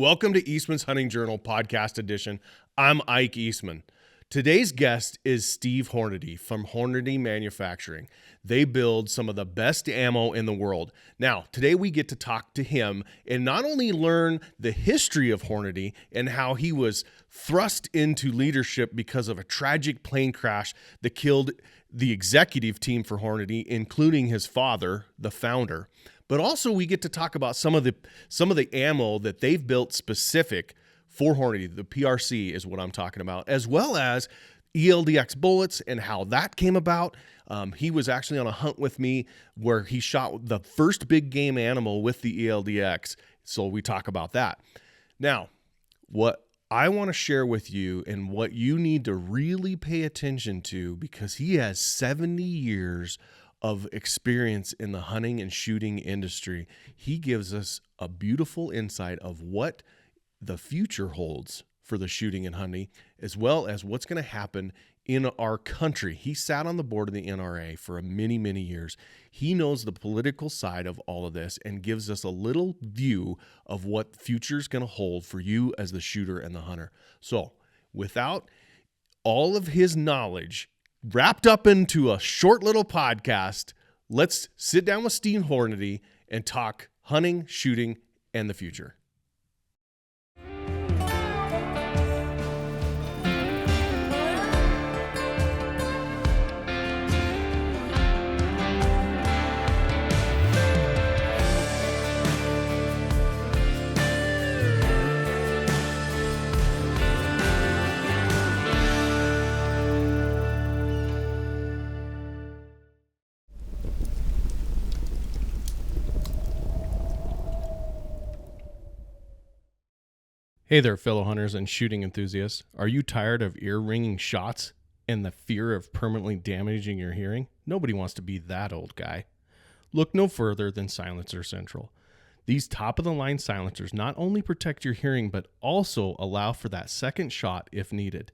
Welcome to Eastman's Hunting Journal Podcast Edition. I'm Ike Eastman. Today's guest is Steve Hornady from Hornady Manufacturing. They build some of the best ammo in the world. Now, today we get to talk to him and not only learn the history of Hornady and how he was thrust into leadership because of a tragic plane crash that killed the executive team for Hornady, including his father, the founder. But also we get to talk about some of the ammo that they've built specific for Hornady. The PRC is what I'm talking about, as well as ELD-X bullets and how that came about. He was actually on a hunt with me where he shot the first big game animal with the ELD-X. So we talk about that. Now, what I want to share with you and what you need to really pay attention to, because he has 70 years of experience in the hunting and shooting industry. He gives us a beautiful insight of what the future holds for the shooting and hunting, as well as what's going to happen in our country. He sat on the board of the NRA for many, many years. He knows the political side of all of this and gives us a little view of what future is going to hold for you as the shooter and the hunter. So without all of his knowledge wrapped up into a short little podcast, let's sit down with Steve Hornady and talk hunting, shooting, and the future. Hey there, fellow hunters and shooting enthusiasts. Are you tired of ear-ringing shots and the fear of permanently damaging your hearing? Nobody wants to be that old guy. Look no further than Silencer Central. These top-of-the-line silencers not only protect your hearing, but also allow for that second shot if needed.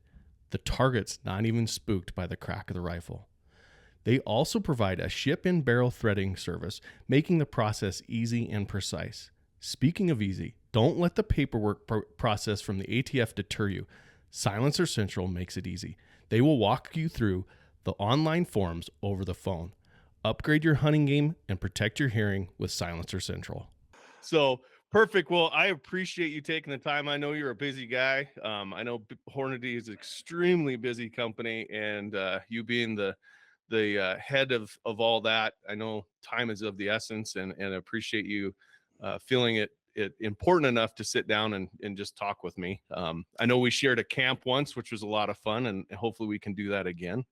The target's not even spooked by the crack of the rifle. They also provide a ship-in barrel threading service, making the process easy and precise. Speaking of easy, don't let the paperwork process from the ATF deter you. Silencer Central makes it easy. They will walk you through the online forms over the phone. Upgrade your hunting game and protect your hearing with Silencer Central. So perfect. Well, I appreciate you taking the time. I know you're a busy guy. I know Hornady is an extremely busy company, and you being the head of all that, I know time is of the essence, and appreciate you feeling it important enough to sit down and just talk with me. I know we shared a camp once, which was a lot of fun, and hopefully we can do that again.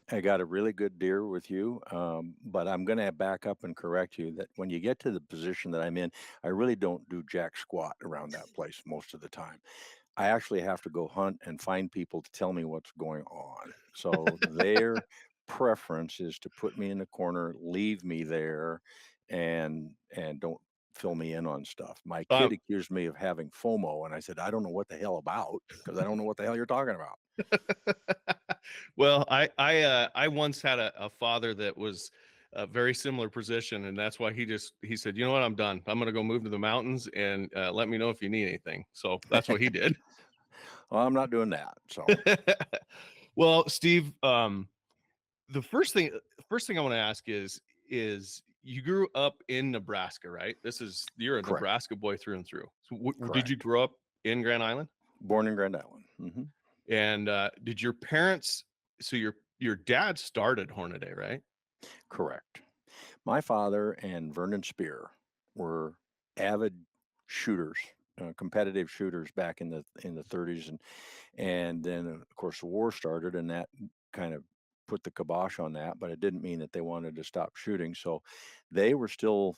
I got a really good deer with you, but I'm going to back up and correct you that when you get to the position that I'm in, I really don't do jack squat around that place most of the time. I actually have to go hunt and find people to tell me what's going on. So their preference is to put me in the corner, leave me there, and don't fill me in on stuff. My kid Um, accused me of having FOMO, and I said, I don't know what the hell about because I don't know what the hell you're talking about. well, I once had a father that was a very similar position, and that's why he said, you know what, I'm done. I'm going to go move to the mountains and let me know if you need anything. So that's what he did. Well, I'm not doing that. So Well, Steve, the first thing I want to ask is you grew up in Nebraska, right? You're a correct, Nebraska boy through and through. So did you correct. grow up in Grand Island? Born in Grand Island. And did your parents? So your dad started Hornaday, right? Correct. My father and Vernon Spear were avid shooters, competitive shooters back in the 30s, and then of course the war started, and that kind of put the kibosh on that. But it didn't mean that they wanted to stop shooting. So they were still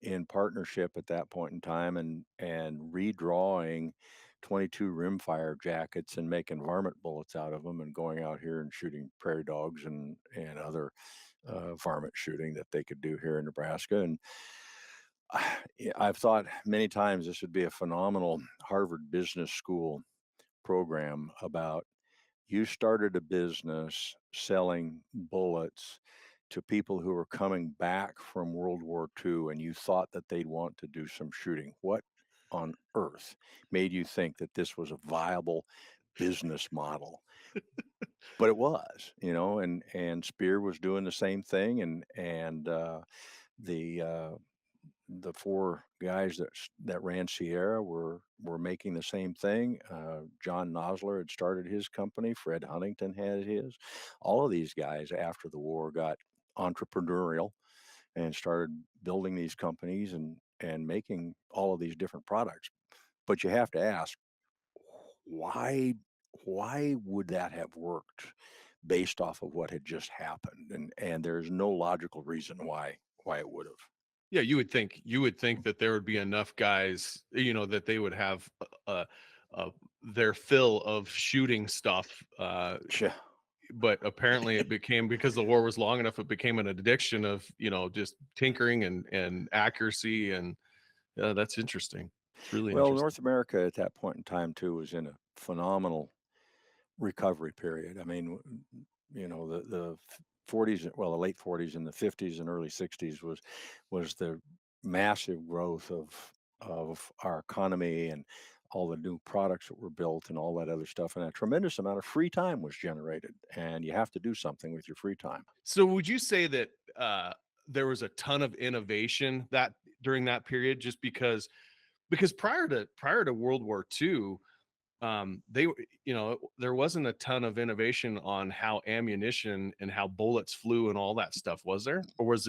in partnership at that point in time, and redrawing 22 rimfire jackets and making varmint bullets out of them and going out here and shooting prairie dogs and other varmint shooting that they could do here in Nebraska. And I've thought many times this would be a phenomenal Harvard Business School program about you started a business selling bullets to people who were coming back from World War II, and you thought that they'd want to do some shooting. What on earth math made you think that this was a viable business model. But it was, and Spear was doing the same thing, and the the four guys that ran Sierra were making the same thing. John Nosler had started his company. Fred Huntington had his. All of these guys after the war got entrepreneurial and started building these companies and making all of these different products. But you have to ask, why why would that have worked based off of what had just happened? And there's no logical reason why it would have. Yeah, you would think that there would be enough guys, that they would have uh, their fill of shooting stuff. Yeah. But apparently, it became because the war was long enough. It became an addiction of just tinkering and accuracy, and that's interesting. It's really Well, interesting. North America at that point in time too was in a phenomenal recovery period. I mean, the 40s, well, the late 40s and the 50s and early 60s was the massive growth of our economy and all the new products that were built and all that other stuff. And a tremendous amount of free time was generated. And you have to do something with your free time. So, would you say that there was a ton of innovation that during that period, just because prior to World War II, they were, there wasn't a ton of innovation on how ammunition and how bullets flew and all that stuff, was there? Or was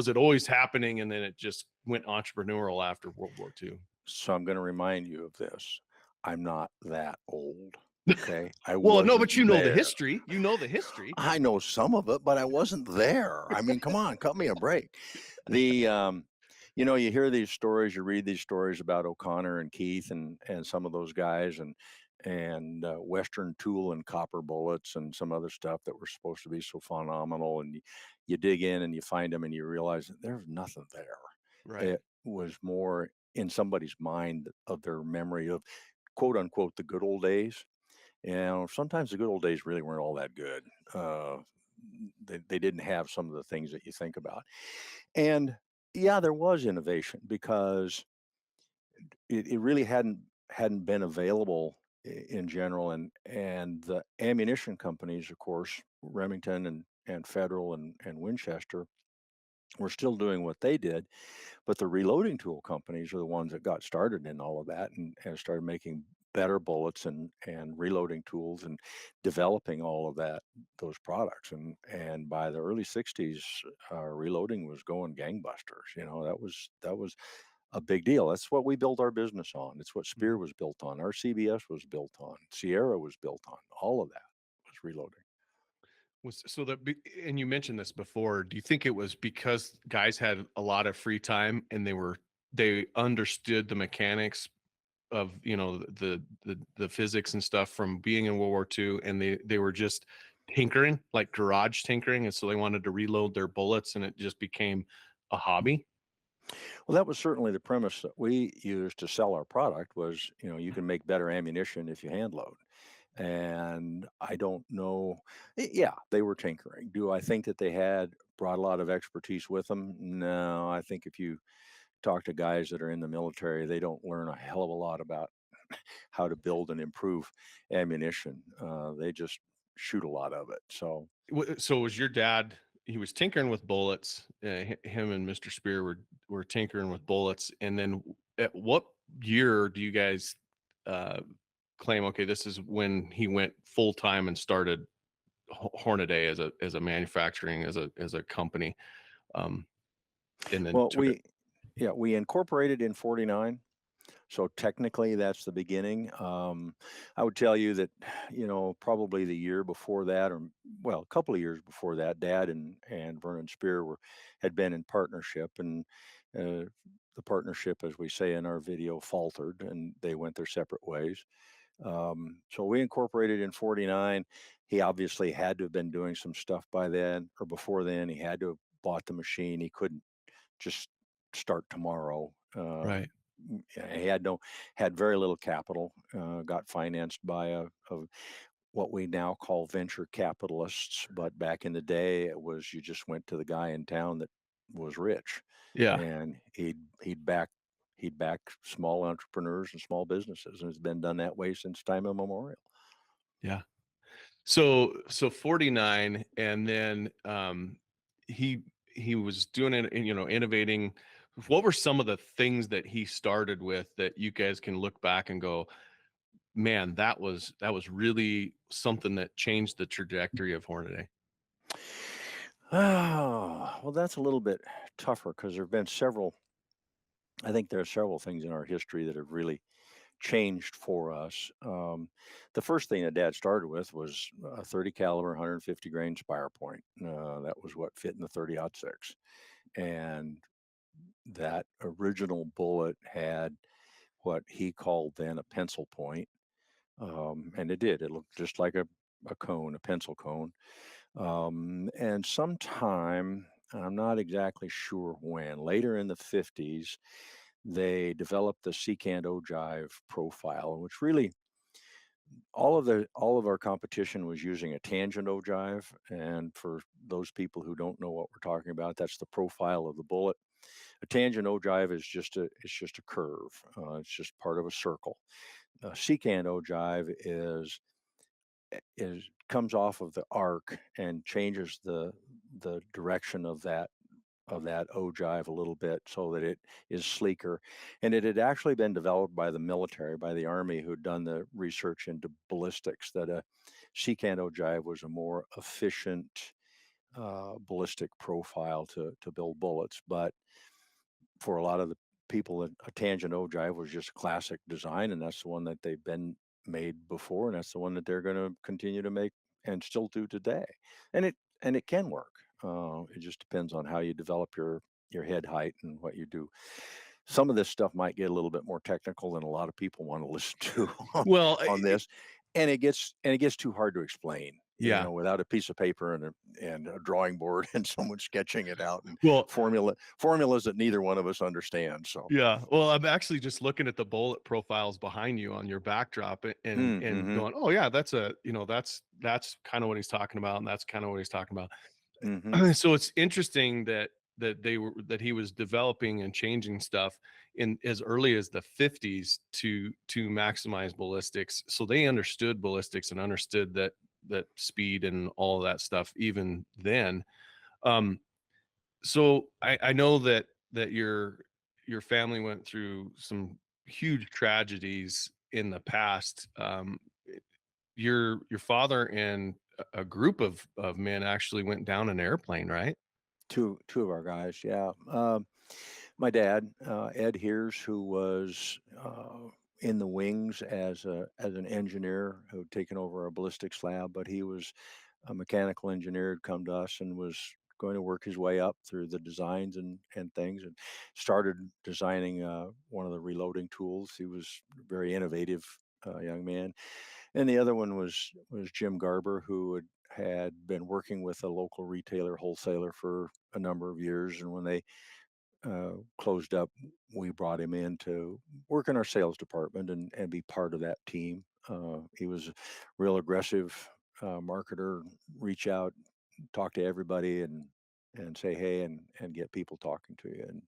it always happening and then it just went entrepreneurial after World War II? So I'm going to remind you of this. I'm not that old. Okay. I Well, no, wasn't but you know the there. history. You know the history. I know some of it, but I wasn't there. I mean, come on, cut me a break. The you hear these stories, you read these stories about O'Connor and Keith and some of those guys and Western tool and copper bullets and some other stuff that were supposed to be so phenomenal. And you dig in and you find them and you realize that there's nothing there. Right. It was more in somebody's mind of their memory of quote unquote the good old days. Sometimes the good old days really weren't all that good. Uh, they didn't have some of the things that you think about. And yeah, there was innovation because it really hadn't been available in general. And the ammunition companies, of course, Remington and Federal and Winchester were still doing what they did, but the reloading tool companies are the ones that got started in all of that and started making better bullets and reloading tools and developing all of those products. And by the early 60s, reloading was going gangbusters. That was a big deal. That's what we built our business on. It's what Spear was built on. Our CBS was built on. Sierra was built on. All of that was reloading. And you mentioned this before. Do you think it was because guys had a lot of free time and they understood the mechanics of the physics and stuff from being in World War II, and they were just tinkering, like garage tinkering, and so they wanted to reload their bullets, and it just became a hobby? Well, that was certainly the premise that we used to sell our product was, you can make better ammunition if you hand load. And I don't know. Yeah, they were tinkering. Do I think that they had brought a lot of expertise with them? No, I think if you talk to guys that are in the military, they don't learn a hell of a lot about how to build and improve ammunition. They just shoot a lot of it. So So was your dad? He was tinkering with bullets. Him and Mr. Spear were tinkering with bullets. And then, at what year do you guys uh, claim? Okay, this is when he went full time and started Hornaday as a manufacturing as a company, um, and then well, took it. we incorporated in 49. So technically, that's the beginning. I would tell you that, probably the year before that, or well, a couple of years before that, Dad and Vernon Spear had been in partnership, and the partnership, as we say in our video, faltered, and they went their separate ways. So we incorporated in 49. He obviously had to have been doing some stuff by then or before then. He had to have bought the machine. He couldn't just start tomorrow. Right. He had very little capital. Got financed by a what we now call venture capitalists, but back in the day, it was you just went to the guy in town that was rich, Yeah. and he'd back he'd back small entrepreneurs and small businesses, and it's been done that way since time immemorial. Yeah. So 49, and then he he was doing it, innovating. What were some of the things that he started with that you guys can look back and go, man, that was really something that changed the trajectory of Hornaday? Oh, well, that's a little bit tougher because there have been several. I think there are several things in our history that have really changed for us. The first thing that Dad started with was a 30 caliber, 150 grain spire point. That was what fit in the 30-06, and that original bullet had what he called then a pencil point, and it did. It looked just like a cone, a pencil cone. And sometime, I'm not exactly sure when, later in the 50s, they developed the secant ogive profile, which really all of our competition was using a tangent ogive. And for those people who don't know what we're talking about, that's the profile of the bullet. A tangent ogive is just a curve. It's just part of a circle. Secant ogive is comes off of the arc and changes the direction of that ogive a little bit so that it is sleeker. And it had actually been developed by the military, by the Army, who'd done the research into ballistics, that a secant ogive was a more efficient ballistic profile to build bullets. But for a lot of the people, a tangent ogive was just classic design, and that's the one that they've been made before, and that's the one that they're going to continue to make and still do today. And it can work. It just depends on how you develop your head height and what you do. Some of this stuff might get a little bit more technical than a lot of people want to listen to Well, on this, and it gets too hard to explain. yeah. Without a piece of paper and a drawing board and someone sketching it out and Well, formulas that neither one of us understand. So, yeah. Well, I'm actually just looking at the bullet profiles behind you on your backdrop, and mm-hmm, going, oh yeah, that's kind of what he's talking about, and that's kind of what he's talking about. mm-hmm. So it's interesting that he was developing and changing stuff in as early as the 50s to maximize ballistics. So they understood ballistics and understood that speed and all of that stuff even then. Um, so I know that your family went through some huge tragedies in the past. Your father and a group of men actually went down an airplane, right? Two of our guys, yeah. My dad, Ed Hears, who was in the wings as an engineer who'd taken over a ballistics lab, but he was a mechanical engineer, had come to us and was going to work his way up through the designs and things, and started designing one of the reloading tools. He was a very innovative young man. And the other one was Jim Garber, who had been working with a local retailer wholesaler for a number of years. And when they closed up, we brought him in to work in our sales department and be part of that team. He was a real aggressive marketer, reach out, talk to everybody, and say hey and get people talking to you.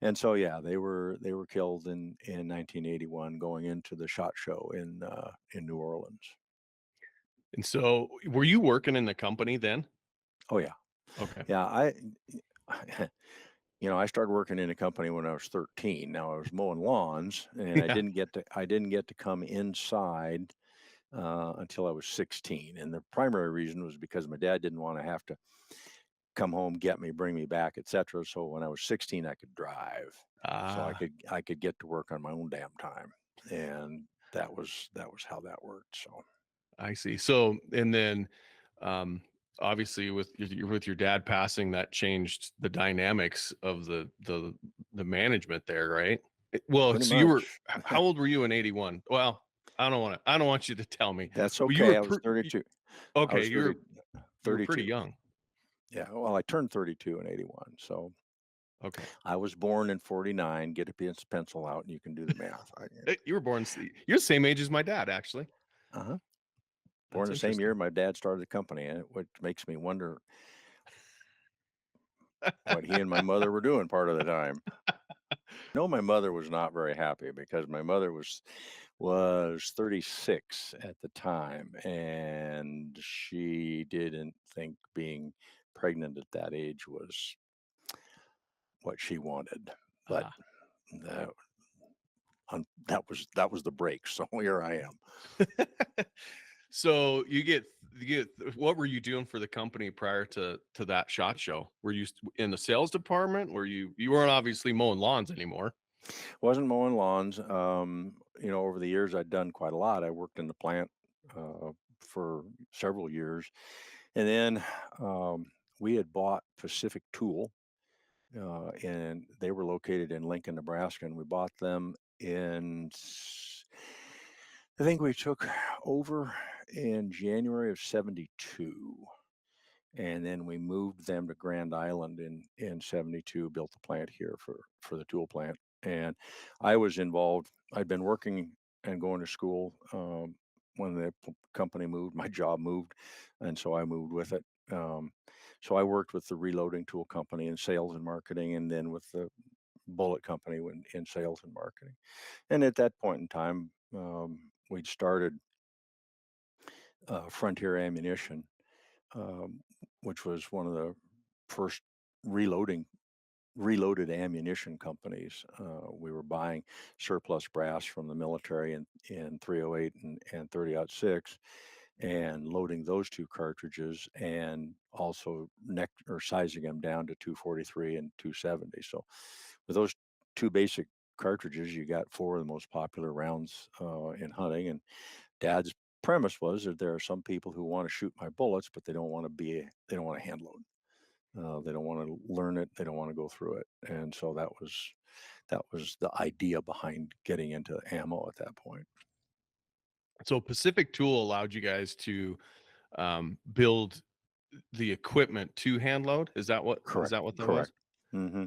And so yeah, they were killed in 1981 going into the SHOT Show in New Orleans. And so were you working in the company then? Oh yeah, Okay. yeah. I started working in a company when I was 13. Now I was mowing lawns, and I Yeah. didn't get to come inside until I was 16. And the primary reason was because my dad didn't want to have to come home, get me, bring me back, etc. So when I was 16, I could drive, so Ah, I could get to work on my own damn time, and that was how that worked. So. I see. So, and then, um, obviously with your dad passing, that changed the dynamics of the management there, right? Well, Pretty so you were, much. how old were you in 81? Well, I don't want you to tell me. That's Well, you were okay. I was 32. I okay. was 30, You were pretty 32. young. Yeah. Well, I turned 32 in 81. So Okay. I was born in 49. Get a pencil out and you can do the math. You were you're the same age as my dad, actually. Uh-huh. Born That's the same year interesting. my dad started the company, which makes me wonder what he and my mother were doing part of the time. No, my mother was not very happy because my mother was 36 at the time, and she didn't think being pregnant at that age was what she wanted. But Ah. that that was the break. So here I am. So you get what were you doing for the company prior to that SHOT Show? Were you in the sales department? Were you weren't obviously mowing lawns anymore? Wasn't mowing lawns. Over the years I'd done quite a lot. I worked in the plant for several years, and then we had bought Pacific Tool, and they were located in Lincoln, Nebraska, and we bought them I think we took over in January of '72. And then we moved them to Grand Island in '72, built the plant here for the tool plant. And I was involved. I'd been working and going to school when the company moved. My job moved, and so I moved with it. So I worked with the reloading tool company in sales and marketing, and then with the bullet company in sales and marketing. And at that point in time, we'd started Frontier Ammunition, um, which was one of the first reloading reloaded ammunition companies. We were buying surplus brass from the military in 308 and 30-06 and loading those two cartridges and also neck or sizing them down to 243 and 270. So with those two basic cartridges, you got four of the most popular rounds in hunting. And Dad's premise was that there are some people who want to shoot my bullets, but they don't want to hand load. They don't want to learn it. They don't want to go through it. And so that was the idea behind getting into ammo at that point. So Pacific Tool allowed you guys to build the equipment to hand load. Is Correct. that what that was? Correct. hmm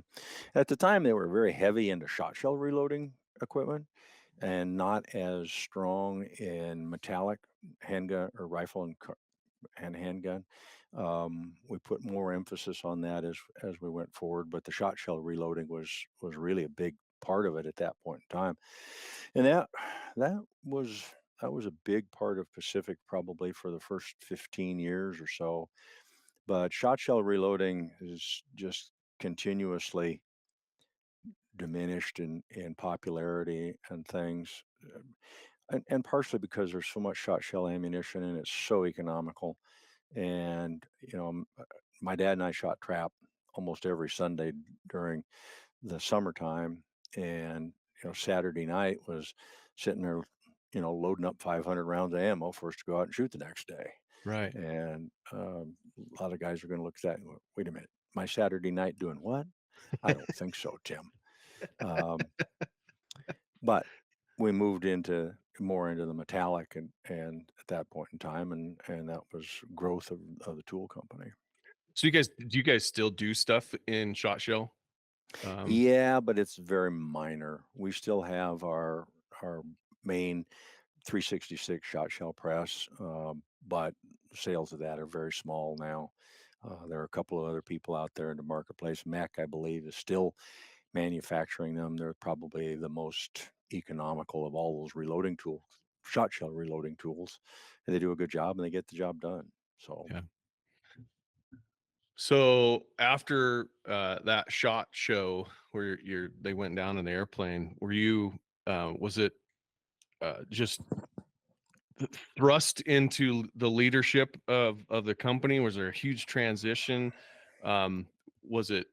At the time, they were very heavy into shot shell reloading equipment and not as strong in metallic handgun or rifle and handgun. We put more emphasis on that as we went forward, but the shot shell reloading was really a big part of it at that point in time, and that was that was a big part of Pacific probably for the first 15 years or so. But shot shell reloading is just continuously diminished in popularity and things. And partially because there's so much shot shell ammunition and it's so economical. And, my dad and I shot trap almost every Sunday during the summertime. And, Saturday night was sitting there, loading up 500 rounds of ammo for us to go out and shoot the next day. Right. And a lot of guys are going to look at that and go, wait a minute, my Saturday night doing what? I don't think so, Tim. Um, but we moved into more into the metallic and at that point in time, and that was growth of the tool company. So do you guys still do stuff in shot shell? Um, Yeah, but it's very minor. We still have our main 366 shot shell press, but sales of that are very small now. There are a couple of other people out there in the marketplace. Mac, I believe, is still manufacturing them. They're probably the most economical of all those reloading tools, shot shell reloading tools. And they do a good job and they get the job done. So yeah. So after that shot show where they went down in the airplane, was it just thrust into the leadership of the company? Was there a huge transition? Was it,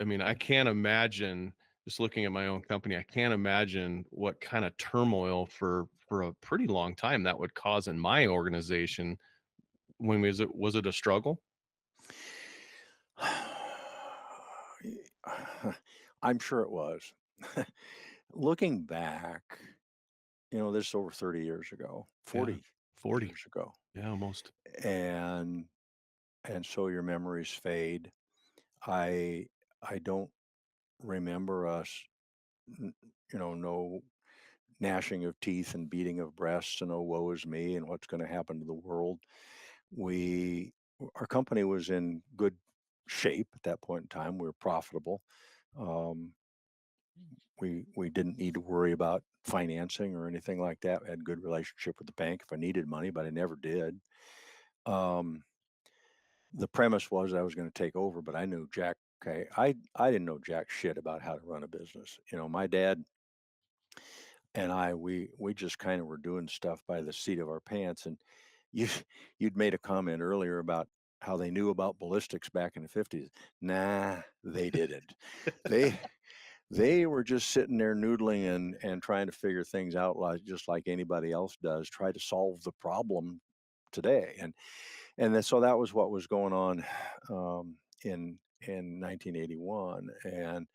I mean, I can't imagine, just looking at my own company, I can't imagine what kind of turmoil for a pretty long time that would cause in my organization. When was it a struggle? I'm sure it was. Looking back, this is over 30 years ago, Yeah. 40 40. years ago. Yeah, almost. And so your memories fade. I I don't remember us, n- no gnashing of teeth and beating of breasts and oh woe is me and what's going to happen to the world. We our company was in good shape at that point in time. We were profitable. Um, we didn't need to worry about financing or anything like that. We had a good relationship with the bank if I needed money, but I never did. Um, the premise was I was going to take over, but I knew jack. Okay, I didn't know jack shit about how to run a business. My dad and we just kind of were doing stuff by the seat of our pants. And you you'd made a comment earlier about how they knew about ballistics back in the 50s. Nah, they didn't. They they were just sitting there noodling and trying to figure things out like just like anybody else does, try to solve the problem today. And then so that was what was going on in 1981. And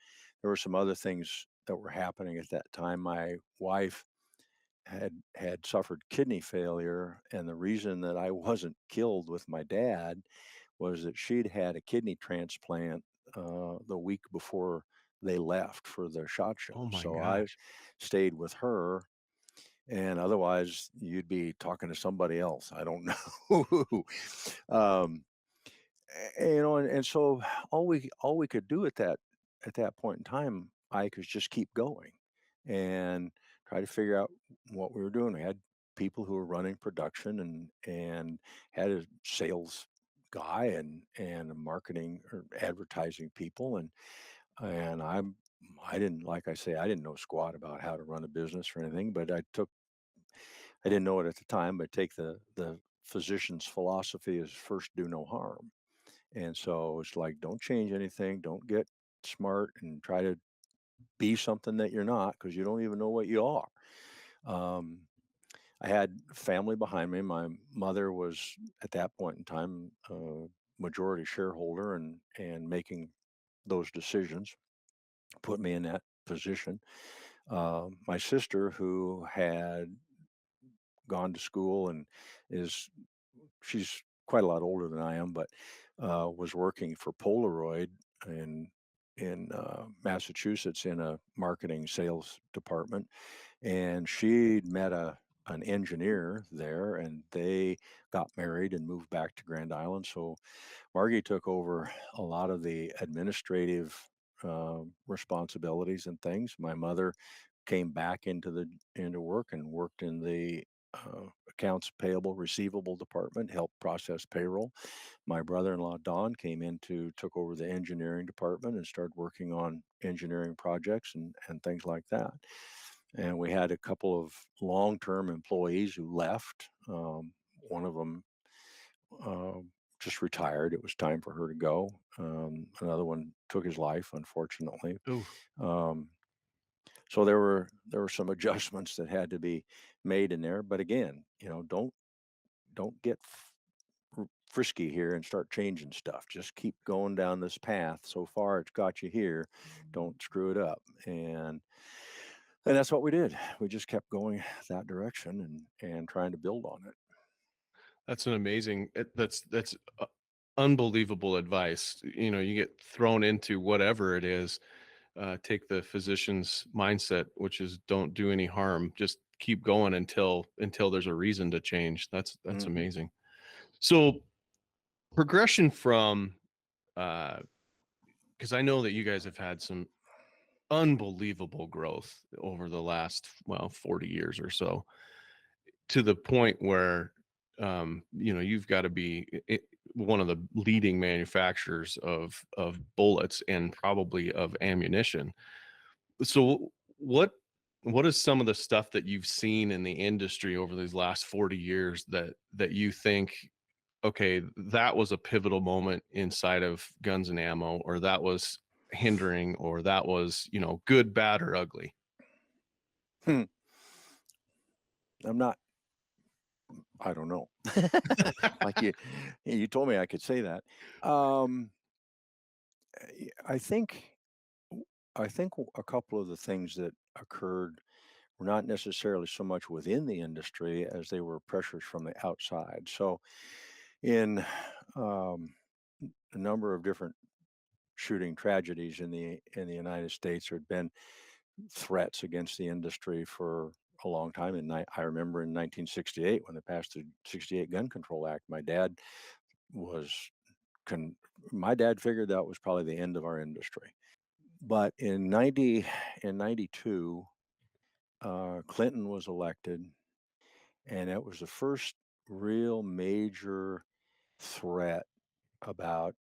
there were some other things that were happening at that time. My wife had suffered kidney failure, and the reason that I wasn't killed with my dad was that she'd had a kidney transplant the week before they left for the SHOT Oh Show. my So I gosh. stayed with her, and otherwise you'd be talking to somebody else. I don't know who. um, and so all we could do at that point in time, I could just keep going and try to figure out what we were doing. We had people who were running production and had a sales guy and a marketing or advertising people and I didn't, like I say, I didn't know squat about how to run a business or anything, but I didn't know it at the time, but take the physician's philosophy is first do no harm. And so it's like, don't change anything, don't get smart and try to be something that you're not because you don't even know what you are. Um, I had family behind me. My mother was at that point in time a majority shareholder and making those decisions, put me in that position. My sister, who had gone to school and is she's quite a lot older than I am, but was working for Polaroid in Massachusetts in a marketing sales department, and she'd met an engineer there, and they got married and moved back to Grand Island. So Margie took over a lot of the administrative responsibilities and things. My mother came back into work and worked in the accounts payable receivable department, helped process payroll. My brother-in-law Don came into took over the engineering department and started working on engineering projects and things like that. And we had a couple of long-term employees who left. One of them uh, just retired. It was time for her to go. Another one took his life, unfortunately. Ooh, Um, so there were some adjustments that had to be made in there. But again, don't get frisky here and start changing stuff. Just keep going down this path. So far, it's got you here. Don't screw it up. And that's what we did. We just kept going that direction and trying to build on it. that's an amazing that's unbelievable advice. You get thrown into whatever it is. Take the physician's mindset, which is don't do any harm. Just keep going until there's a reason to change. That's Hmm. amazing. So progression from because I know that you guys have had some unbelievable growth over the last 40 years or so, to the point where you've got to be one of the leading manufacturers of bullets and probably of ammunition. So what is some of the stuff that you've seen in the industry over these last 40 years that you think, okay, that was a pivotal moment inside of guns and ammo, or that was hindering, or that was, good, bad, or ugly? Hmm. I'm not. I don't know. Like you told me I could say that. Um, I think a couple of the things that occurred were not necessarily so much within the industry as they were pressures from the outside. So in um, a number of different shooting tragedies in the United States, there had been threats against the industry for a long time. And I remember in 1968 when they passed the '68 Gun Control Act, was con- my dad figured that was probably the end of our industry. But in 92, Clinton was elected, and it was the first real major threat about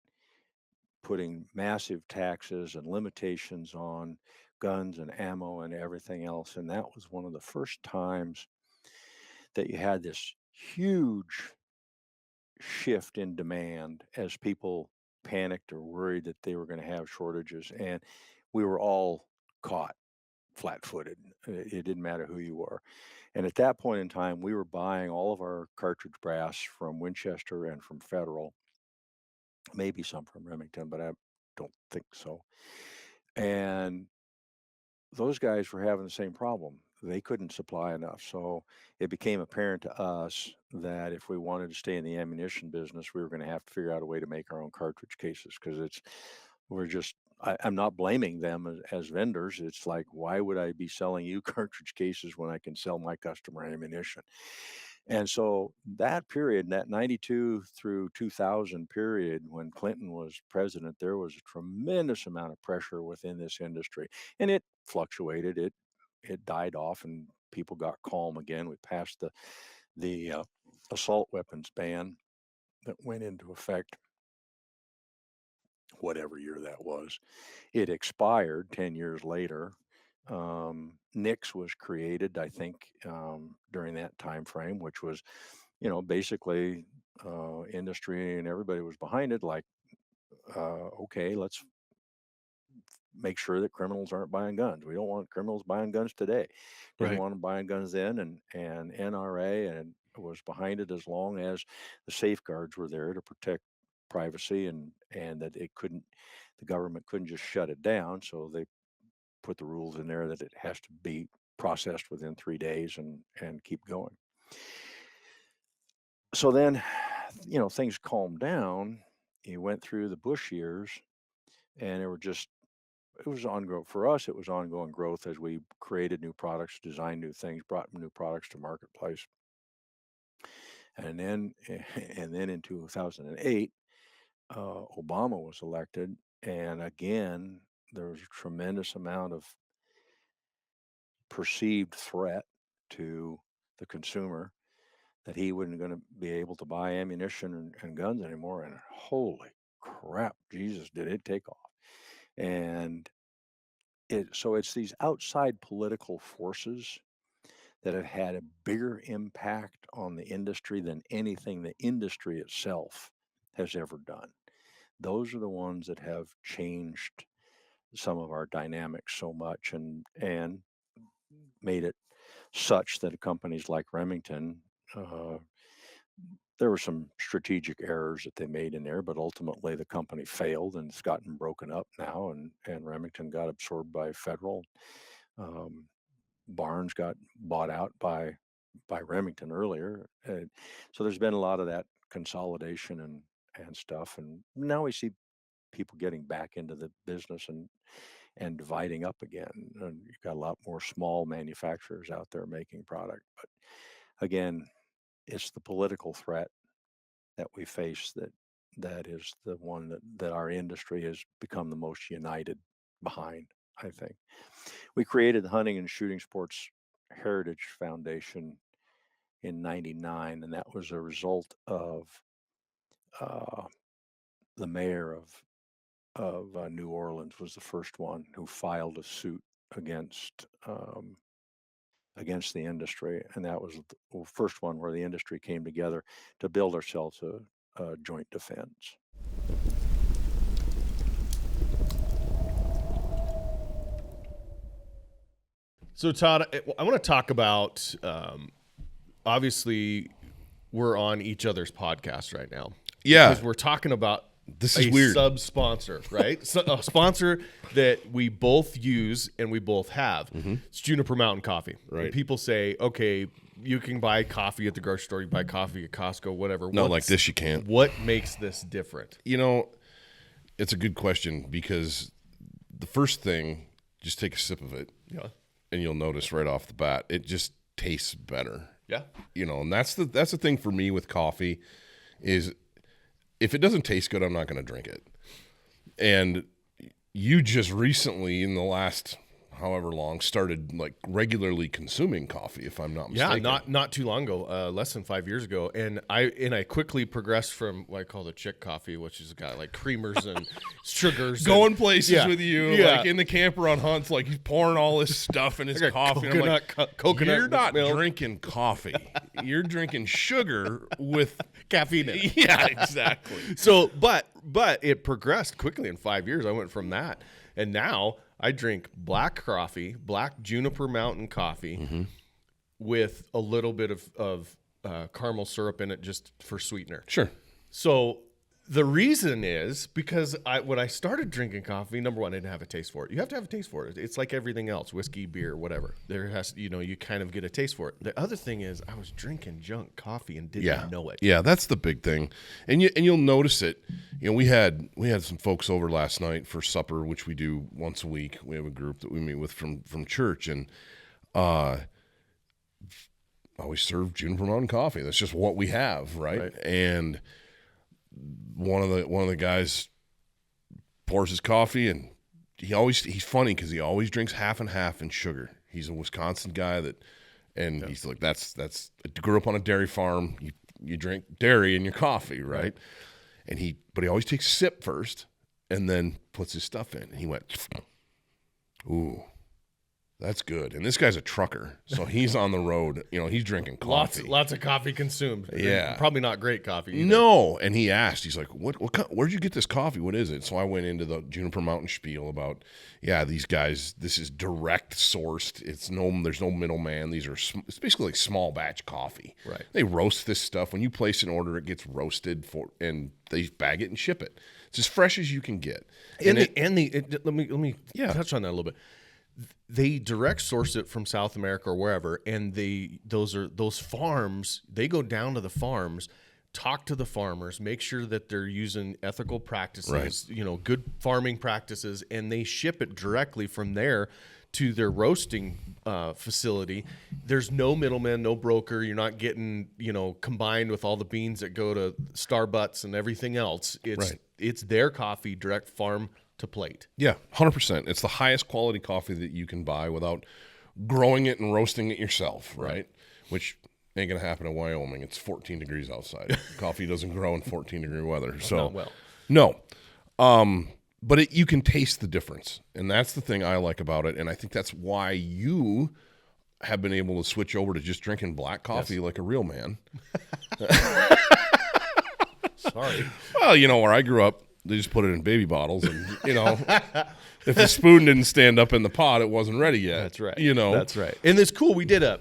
putting massive taxes and limitations on guns and ammo and everything else. And that was one of the first times that you had this huge shift in demand as people panicked or worried that they were going to have shortages. And we were all caught flat-footed. It didn't matter who you were. And at that point in time, we were buying all of our cartridge brass from Winchester and from Federal, maybe some from Remington, but I don't think so. And those guys were having the same problem. They couldn't supply enough. So it became apparent to us that if we wanted to stay in the ammunition business, we were going to have to figure out a way to make our own cartridge cases, because I'm not blaming them as vendors. It's like, why would I be selling you cartridge cases when I can sell my customer ammunition? And so that period, that 92 through 2000 period when Clinton was president, there was a tremendous amount of pressure within this industry, and it fluctuated. It died off, and people got calm again. We passed the assault weapons ban that went into effect, whatever year that was. It expired 10 years later. NICS was created, I think, during that time frame, which was, basically industry and everybody was behind it. Like, okay, let's make sure that criminals aren't buying guns. We don't want criminals buying guns today. Didn't Right. want them buying guns then, and NRA and was behind it as long as the safeguards were there to protect privacy, and that the government couldn't just shut it down. So they put the rules in there that it has to be processed within 3 days and keep going. So then, things calmed down. You went through the Bush years, and it was ongoing for us. It was ongoing growth as we created new products, designed new things, brought new products to marketplace. And then, and then in 2008, Obama was elected, and again, there was a tremendous amount of perceived threat to the consumer that he wasn't going to be able to buy ammunition and guns anymore. And holy crap, Jesus, did it take off. And so it's these outside political forces that have had a bigger impact on the industry than anything the industry itself has ever done. Those are the ones that have changed some of our dynamics so much, and made it such that companies like Remington, there were some strategic errors that they made in there, but ultimately the company failed and it's gotten broken up now, and Remington got absorbed by Federal. Um, Barnes got bought out by Remington earlier. So there's been a lot of that consolidation and stuff, and now we see people getting back into the business and dividing up again. And you've got a lot more small manufacturers out there making product, but again, it's the political threat that we face that is the one that our industry has become the most united behind, I think. We created the Hunting and Shooting Sports Heritage Foundation in 99, and that was a result of uh, the mayor of New Orleans was the first one who filed a suit against against the industry, and that was the first one where the industry came together to build ourselves a joint defense. So Todd, I want to talk about. Obviously, we're on each other's podcast right now. Yeah. Because we're talking about This is weird. Sub-sponsor, right? So, a sponsor that we both use and we both have. It's Juniper Mountain Coffee. Right. And people say, okay, you can buy coffee at the grocery store, you buy coffee at Costco, whatever. No, like this you can't. What makes this different? It's a good question, because the first thing, just take a sip of it. Yeah. And you'll notice right off the bat, it just tastes better. Yeah. And that's the thing for me with coffee is if it doesn't taste good, I'm not going to drink it. And you just recently, in the last however long, started like regularly consuming coffee, if I'm not mistaken. Yeah, not too long ago, less than 5 years ago, and I quickly progressed from what I call the chick coffee, which has got like creamers and sugars, going places with you, Yeah. like in the camper on hunts, like he's pouring all this stuff in his I got coffee. And I'm like, coconut you're not milk. drinking coffee. You're drinking sugar with caffeine in it. Yeah, exactly. So, but it progressed quickly in 5 years. I went from that, and now I drink black coffee, black Juniper Mountain Coffee, with a little bit of caramel syrup in it just for sweetener. Sure. So the reason is because when I started drinking coffee, number one, I didn't have a taste for it. You have to have a taste for it. It's like everything else, whiskey, beer, whatever. There has, you kind of get a taste for it. The other thing is I was drinking junk coffee and didn't know it. Yeah, that's the big thing, and you'll notice it. We had some folks over last night for supper, which we do once a week. We have a group that we meet with from church, and always serve Juniper Mountain Coffee. That's just what we have, right? And one of the guys pours his coffee, and he's funny because he always drinks half and half in sugar. He's a Wisconsin guy he's like, that's I grew up on a dairy farm. You drink dairy in your coffee, right? And he always takes a sip first and then puts his stuff in. And he went, ooh, that's good. And this guy's a trucker, so he's on the road. He's drinking coffee. Lots of coffee consumed. Yeah, probably not great coffee either. No. And he asked, he's like, where'd you get this coffee? What is it? So I went into the Juniper Mountain spiel about, these guys, this is direct sourced. There's no middleman. It's basically like small batch coffee. Right. They roast this stuff. When you place an order, it gets roasted and they bag it and ship it. It's as fresh as you can get. Let me touch on that a little bit. They direct source it from South America or wherever, and those farms, they go down to the farms, talk to the farmers, make sure that they're using ethical practices, good farming practices, and they ship it directly from there to their roasting facility. There's no middleman, no broker. You're not getting, combined with all the beans that go to Starbucks and everything else. It's their coffee, direct farm to plate. Yeah, 100%. It's the highest quality coffee that you can buy without growing it and roasting it yourself, right? Which ain't going to happen in Wyoming. It's 14 degrees outside. Coffee doesn't grow in 14-degree weather. So, no. But you can taste the difference, and that's the thing I like about it, and I think that's why you have been able to switch over to just drinking black coffee like a real man. Sorry. Well, where I grew up, they just put it in baby bottles, and if the spoon didn't stand up in the pot, it wasn't ready yet. That's right. That's right. And it's cool. We did a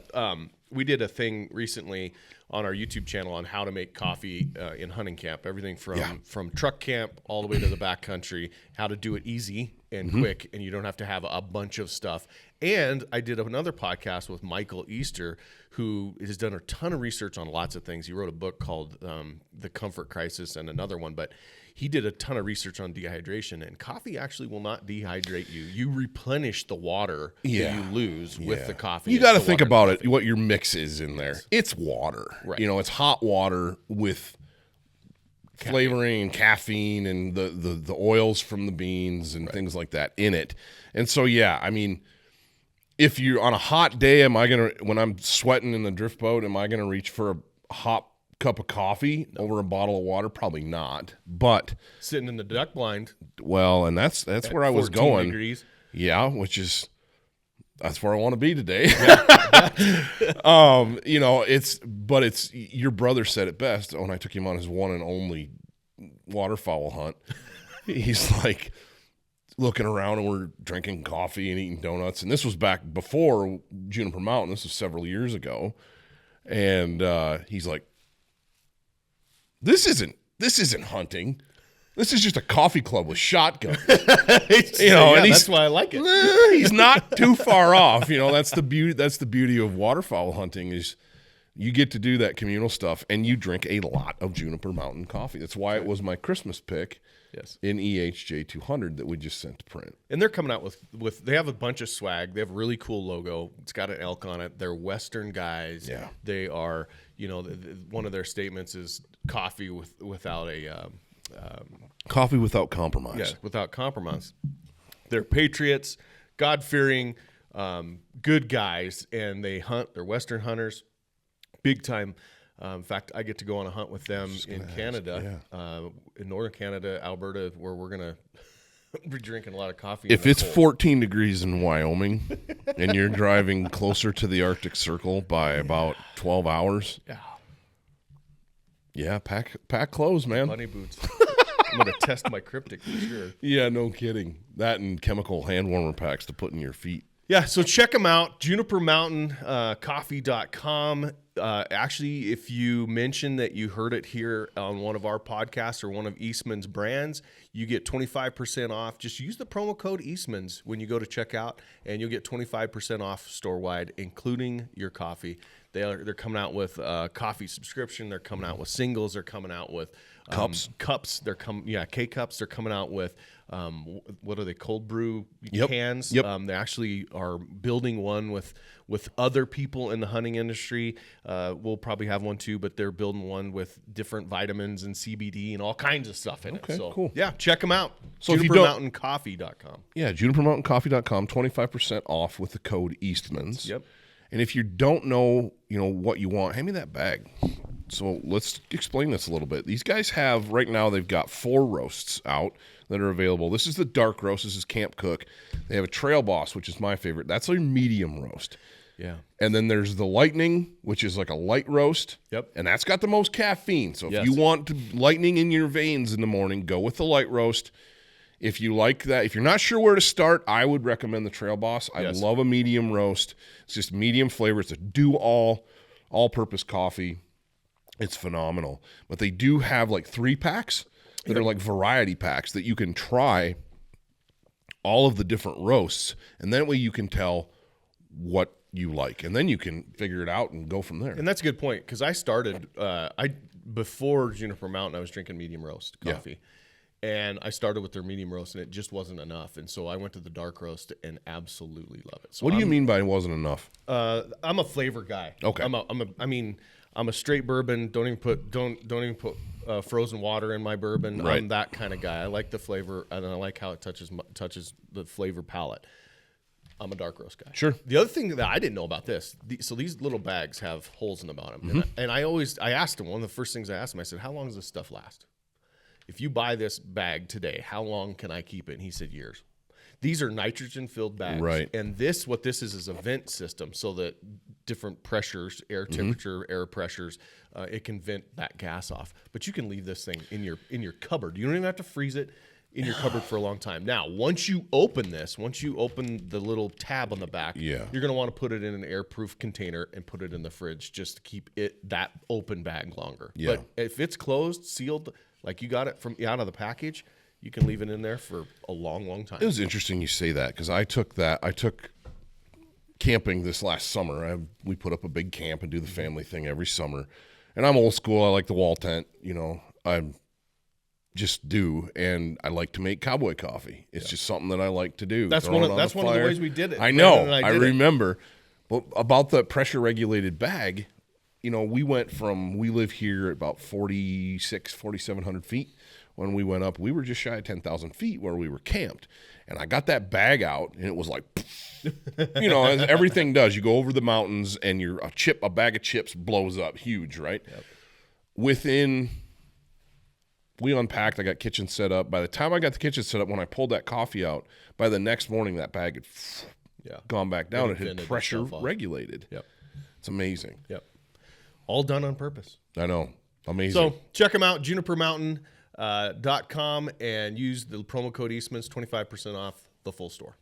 thing recently on our YouTube channel on how to make coffee in hunting camp. Everything from truck camp all the way to the backcountry. How to do it easy and quick, and you don't have to have a bunch of stuff. And I did another podcast with Ike Eastman, who has done a ton of research on lots of things. He wrote a book called The Comfort Crisis and another one, but he did a ton of research on dehydration, and coffee actually will not dehydrate you. You replenish the water that you lose with the coffee. You got to think about it, what your mix is in there. It's water. Right. It's hot water with flavoring and caffeine and the oils from the beans and things like that in it. And so, if you're on a hot day, when I'm sweating in the drift boat, am I going to reach for a hot cup of coffee over a bottle of water? Probably not. But sitting in the duck blind. Well, and that's where I was going. Degrees. Yeah, that's where I want to be today. It's your brother said it best when I took him on his one and only waterfowl hunt. He's like looking around, and we're drinking coffee and eating donuts, and this was back before Juniper Mountain. This was several years ago, and he's like, This isn't hunting. This is just a coffee club with shotguns. And that's why I like it. He's not too far off. That's the beauty. That's the beauty of waterfowl hunting is you get to do that communal stuff, and you drink a lot of Juniper Mountain coffee. That's why it was my Christmas pick. Yes. In EHJ 200 that we just sent to print. And they're coming out with they have a bunch of swag. They have a really cool logo. It's got an elk on it. They're Western guys. Yeah. They are, one of their statements is coffee without a coffee without compromise. Yeah, without compromise. They're patriots, God-fearing, good guys, and they hunt. They're Western hunters, big time. In fact, I get to go on a hunt with them in Canada, in northern Canada, Alberta, where we're going to be drinking a lot of coffee. If it's 14 degrees in Wyoming and you're driving closer to the Arctic Circle by about 12 hours, pack clothes, man. Bunny boots. I'm going to test my cryptic for sure. Yeah, no kidding. That and chemical hand warmer packs to put in your feet. Yeah, so check them out, junipermountaincoffee.com. Actually, if you mention that you heard it here on one of our podcasts or one of Eastman's brands, you get 25% off. Just use the promo code Eastmans when you go to checkout, and you'll get 25% off store-wide, including your coffee. They're coming out with coffee subscription. They're coming out with singles. They're coming out with cups. K-cups. They're coming out with what are they? Cold brew cans. They actually are building one with other people in the hunting industry. We'll probably have one too, but they're building one with different vitamins and CBD and all kinds of stuff in it. So cool. Yeah, check them out. So JuniperMountainCoffee.com. Yeah, JuniperMountainCoffee.com, 25% off with the code Eastmans. Yep. And if you don't know, what you want, hand me that bag. So let's explain this a little bit. These guys have, right now, they've got 4 roasts out that are available. This is the dark roast. This is Camp Cook. They have a Trail Boss, which is my favorite. That's a medium roast. Yeah. And then there's the Lightning, which is like a light roast. Yep. And that's got the most caffeine. So if you want lightning in your veins in the morning, go with the light roast. If you like that, if you're not sure where to start, I would recommend the Trail Boss. I love a medium roast. It's just medium flavor. It's a all-purpose coffee. It's phenomenal. But they do have like 3 packs that are like variety packs that you can try all of the different roasts, and that way you can tell what you like, and then you can figure it out and go from there. And that's a good point, because I started before Juniper Mountain, I was drinking medium roast coffee. And I started with their medium roast, and it just wasn't enough. And so I went to the dark roast and absolutely love it. So what do you mean by it wasn't enough? I'm a flavor guy. Okay. I'm a straight bourbon. Don't even put frozen water in my bourbon. Right. I'm that kind of guy. I like the flavor, and I like how it touches the flavor palette. I'm a dark roast guy. Sure. The other thing that I didn't know about this, so these little bags have holes in the bottom, and I asked him, one of the first things I asked him, I said, "How long does this stuff last? If you buy this bag today, how long can I keep it?" And he said, "Years." These are nitrogen-filled bags. Right. And what this is a vent system, so that different pressures, air temperature, air pressures, it can vent that gas off. But you can leave this thing in your cupboard. You don't even have to freeze it in your cupboard for a long time. Now, once you open the little tab on the back, you're going to want to put it in an airproof container and put it in the fridge just to keep that open bag longer. Yeah. But if it's closed, sealed, like you got it from out of the package, you can leave it in there for a long, long time. It was interesting you say that, because I took camping this last summer. We put up a big camp and do the family thing every summer. And I'm old school. I like the wall tent, I just do, and I like to make cowboy coffee. It's just something that I like to do. That's one of the ways we did it. I know. I remember. But about the pressure regulated bag, we live here at about 4,700 feet. When we went up, we were just shy of 10,000 feet where we were camped. And I got that bag out, and it was like, as everything does. You go over the mountains, and a bag of chips blows up huge, right? Yep. We unpacked. I got kitchen set up. By the time I got the kitchen set up, when I pulled that coffee out, by the next morning, that bag had gone back down. It had pressure regulated. Yep. It's amazing. Yep. All done on purpose. I know. Amazing. So check them out, junipermountain.com, and use the promo code Eastmans, 25% off the full store.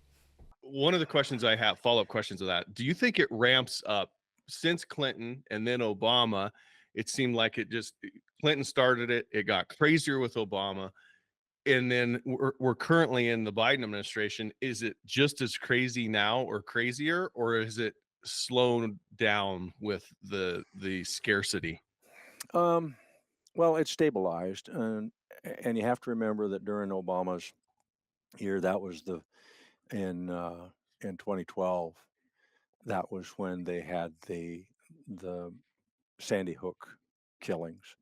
One of the questions I have, follow-up questions of that, do you think it ramps up since Clinton and then Obama? It seemed like Clinton started it. It got crazier with Obama. And then we're currently in the Biden administration. Is it just as crazy now or crazier, or is it slowed down with the scarcity? Well, it's stabilized, and you have to remember that during Obama's year, that was in 2012, that was when they had the Sandy Hook killings.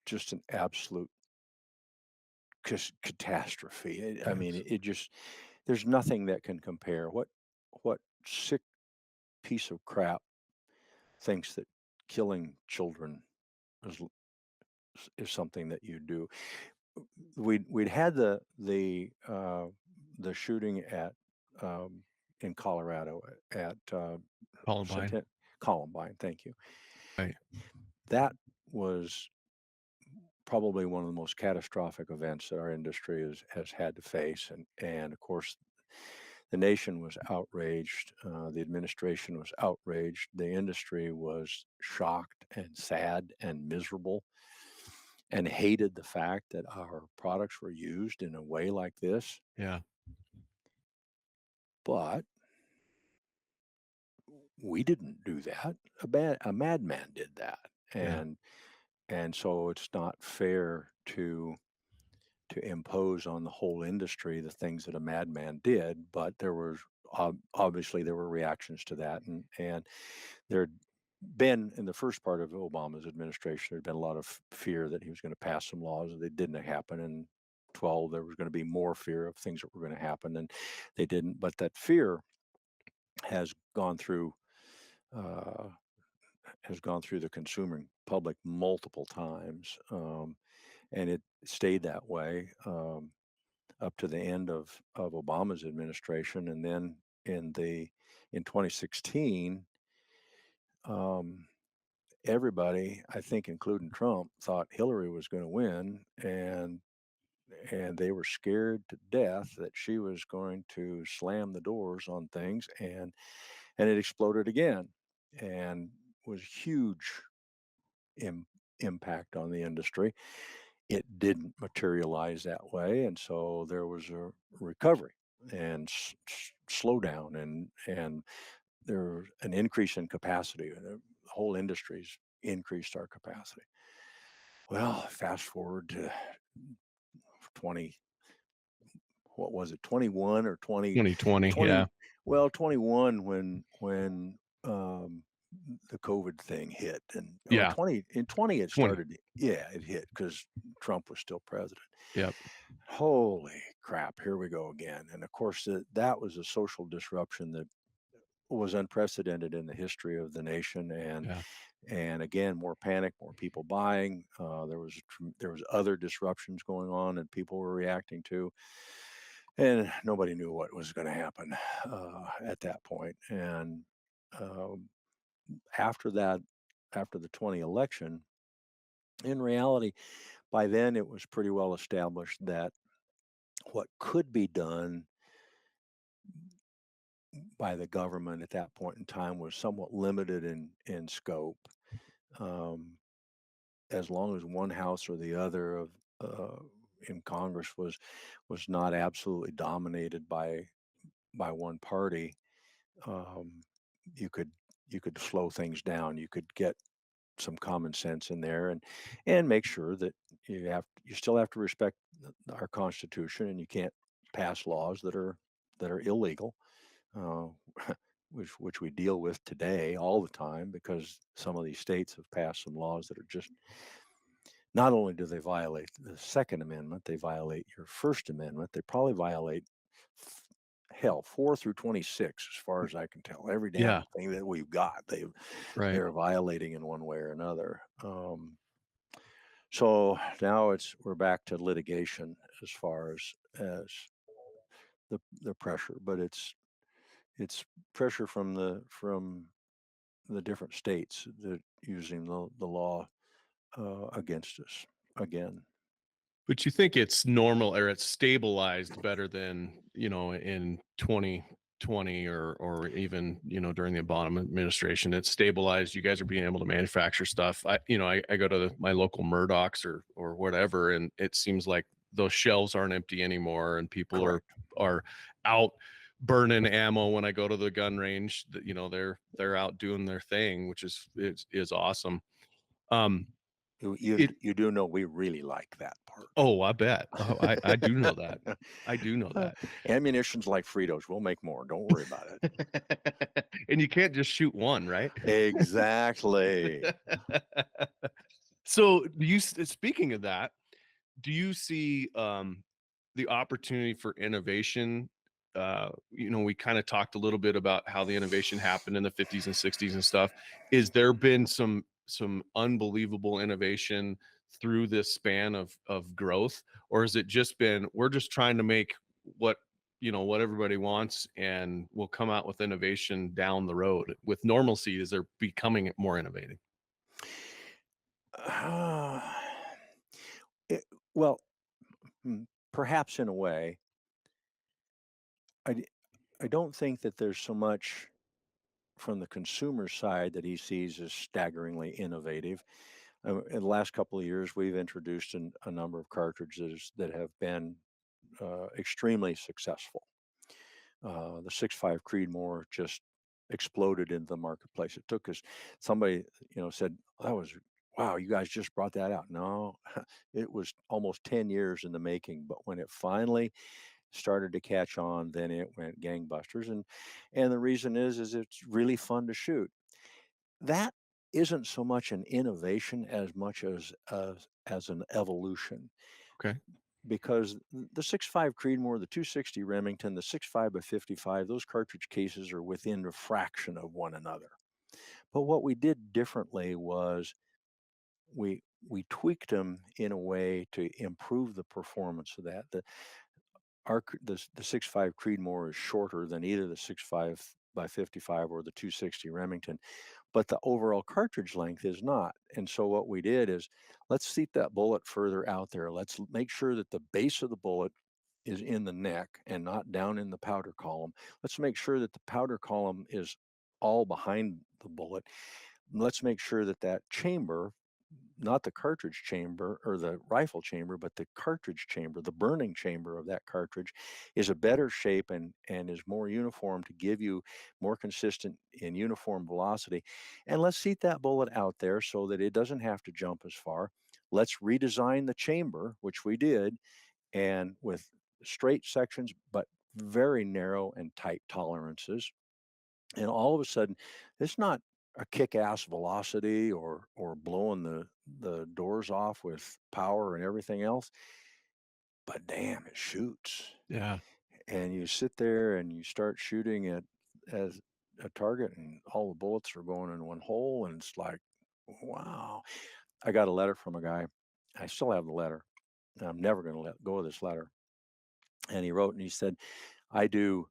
Just an absolute catastrophe. I mean, it just, there's nothing that can compare. What sick piece of crap thinks that killing children is something that you do? We'd had the shooting at in Colorado at Columbine. Columbine. Thank you. Right. That was probably one of the most catastrophic events that our industry has had to face, and of course, the nation was outraged. The administration was outraged. The industry was shocked and sad and miserable, and hated the fact that our products were used in a way like this. Yeah. But we didn't do that. A madman did that, and so it's not fair to impose on the whole industry the things that a madman did. But there was obviously there were reactions to that, and there'd been, in the first part of Obama's administration, there'd been a lot of fear that he was going to pass some laws that didn't happen. And 12, there was going to be more fear of things that were going to happen, and they didn't. But that fear has gone through the consuming public multiple times, and it stayed that way up to the end of Obama's administration. And then in 2016, everybody, I think, including Trump, thought Hillary was going to win, and they were scared to death that she was going to slam the doors on things, and it exploded again, and was huge impact on the industry. It didn't materialize that way, and so there was a recovery and slowdown, and there was an increase in capacity, and the whole industry's increased our capacity. Well, fast forward to 21 or 2020. Yeah. Well, 21 when the COVID thing hit, and Yeah. 20 it started. Yeah, it hit because Trump was still president. Yep. Holy crap! Here we go again. And of course, that was a social disruption that was unprecedented in the history of the nation. And again, more panic, more people buying. There was other disruptions going on, and people were reacting to. And nobody knew what was going to happen at that point. And after the 20 election, in reality, by then it was pretty well established that what could be done by the government at that point in time was somewhat limited in scope. As long as one house or the other of in Congress was not absolutely dominated by one party, you could slow things down. You could get some common sense in there, and make sure that you still have to respect our Constitution, and you can't pass laws that are illegal, which we deal with today all the time, because some of these states have passed some laws that are just, not only do they violate the Second Amendment, they violate your First Amendment. They probably violate 4 through 26, as far as I can tell. Every damn thing that we've got, they're violating in one way or another. So now we're back to litigation as far as the pressure, but it's pressure from the different states that using the law against us again. But you think it's normal, or it's stabilized better than, in 2020 or even, during the Obama administration? It's stabilized. You guys are being able to manufacture stuff. I go to my local Murdoch's or whatever, and it seems like those shelves aren't empty anymore, and people are out burning ammo. When I go to the gun range, they're out doing their thing, which is awesome. You do know we really like that part. Oh, I bet. Oh, I do know that. I do know that. Ammunition's like Fritos. We'll make more. Don't worry about it. And you can't just shoot one, right? Exactly. So speaking of that, do you see the opportunity for innovation? We kind of talked a little bit about how the innovation happened in the 50s and 60s and stuff. Is there been some unbelievable innovation through this span of growth, or has it just been we're just trying to make what what everybody wants, and we'll come out with innovation down the road? With normalcy, is there becoming more innovative? Uh, it, well, perhaps in a way. I, d- I don't think that there's so much from the consumer side that he sees as staggeringly innovative. In the last couple of years, we've introduced a number of cartridges that have been extremely successful. The 6.5 Creedmoor just exploded into the marketplace. It took us, somebody, said, that was, wow, you guys just brought that out. No, it was almost 10 years in the making. But when it finally started to catch on, then it went gangbusters. And the reason is it's really fun to shoot. That isn't so much an innovation as much as an evolution, Okay. because the 6.5 Creedmoor, the 260 Remington, the 6.5 by 55, those cartridge cases are within a fraction of one another. But what we did differently was we tweaked them in a way to improve the performance of that. The 6.5 Creedmoor is shorter than either the 6.5 by 55 or the 260 Remington, but the overall cartridge length is not. And so what we did is, let's seat that bullet further out there. Let's make sure that the base of the bullet is in the neck and not down in the powder column. Let's make sure that the powder column is all behind the bullet. Let's make sure that that chamber, not the cartridge chamber or the rifle chamber, but the cartridge chamber, the burning chamber of that cartridge, is a better shape and is more uniform to give you more consistent and uniform velocity. And let's seat that bullet out there so that it doesn't have to jump as far. Let's redesign the chamber, which we did, and with straight sections, but very narrow and tight tolerances. And all of a sudden, it's not a kick-ass velocity or blowing the doors off with power and everything else, but damn, it shoots. Yeah. And you sit there and you start shooting at as a target, and all the bullets are going in one hole, and it's like, wow. I got a letter from a guy. I still have the letter. I'm never going to let go of this letter. And he wrote and he said, I do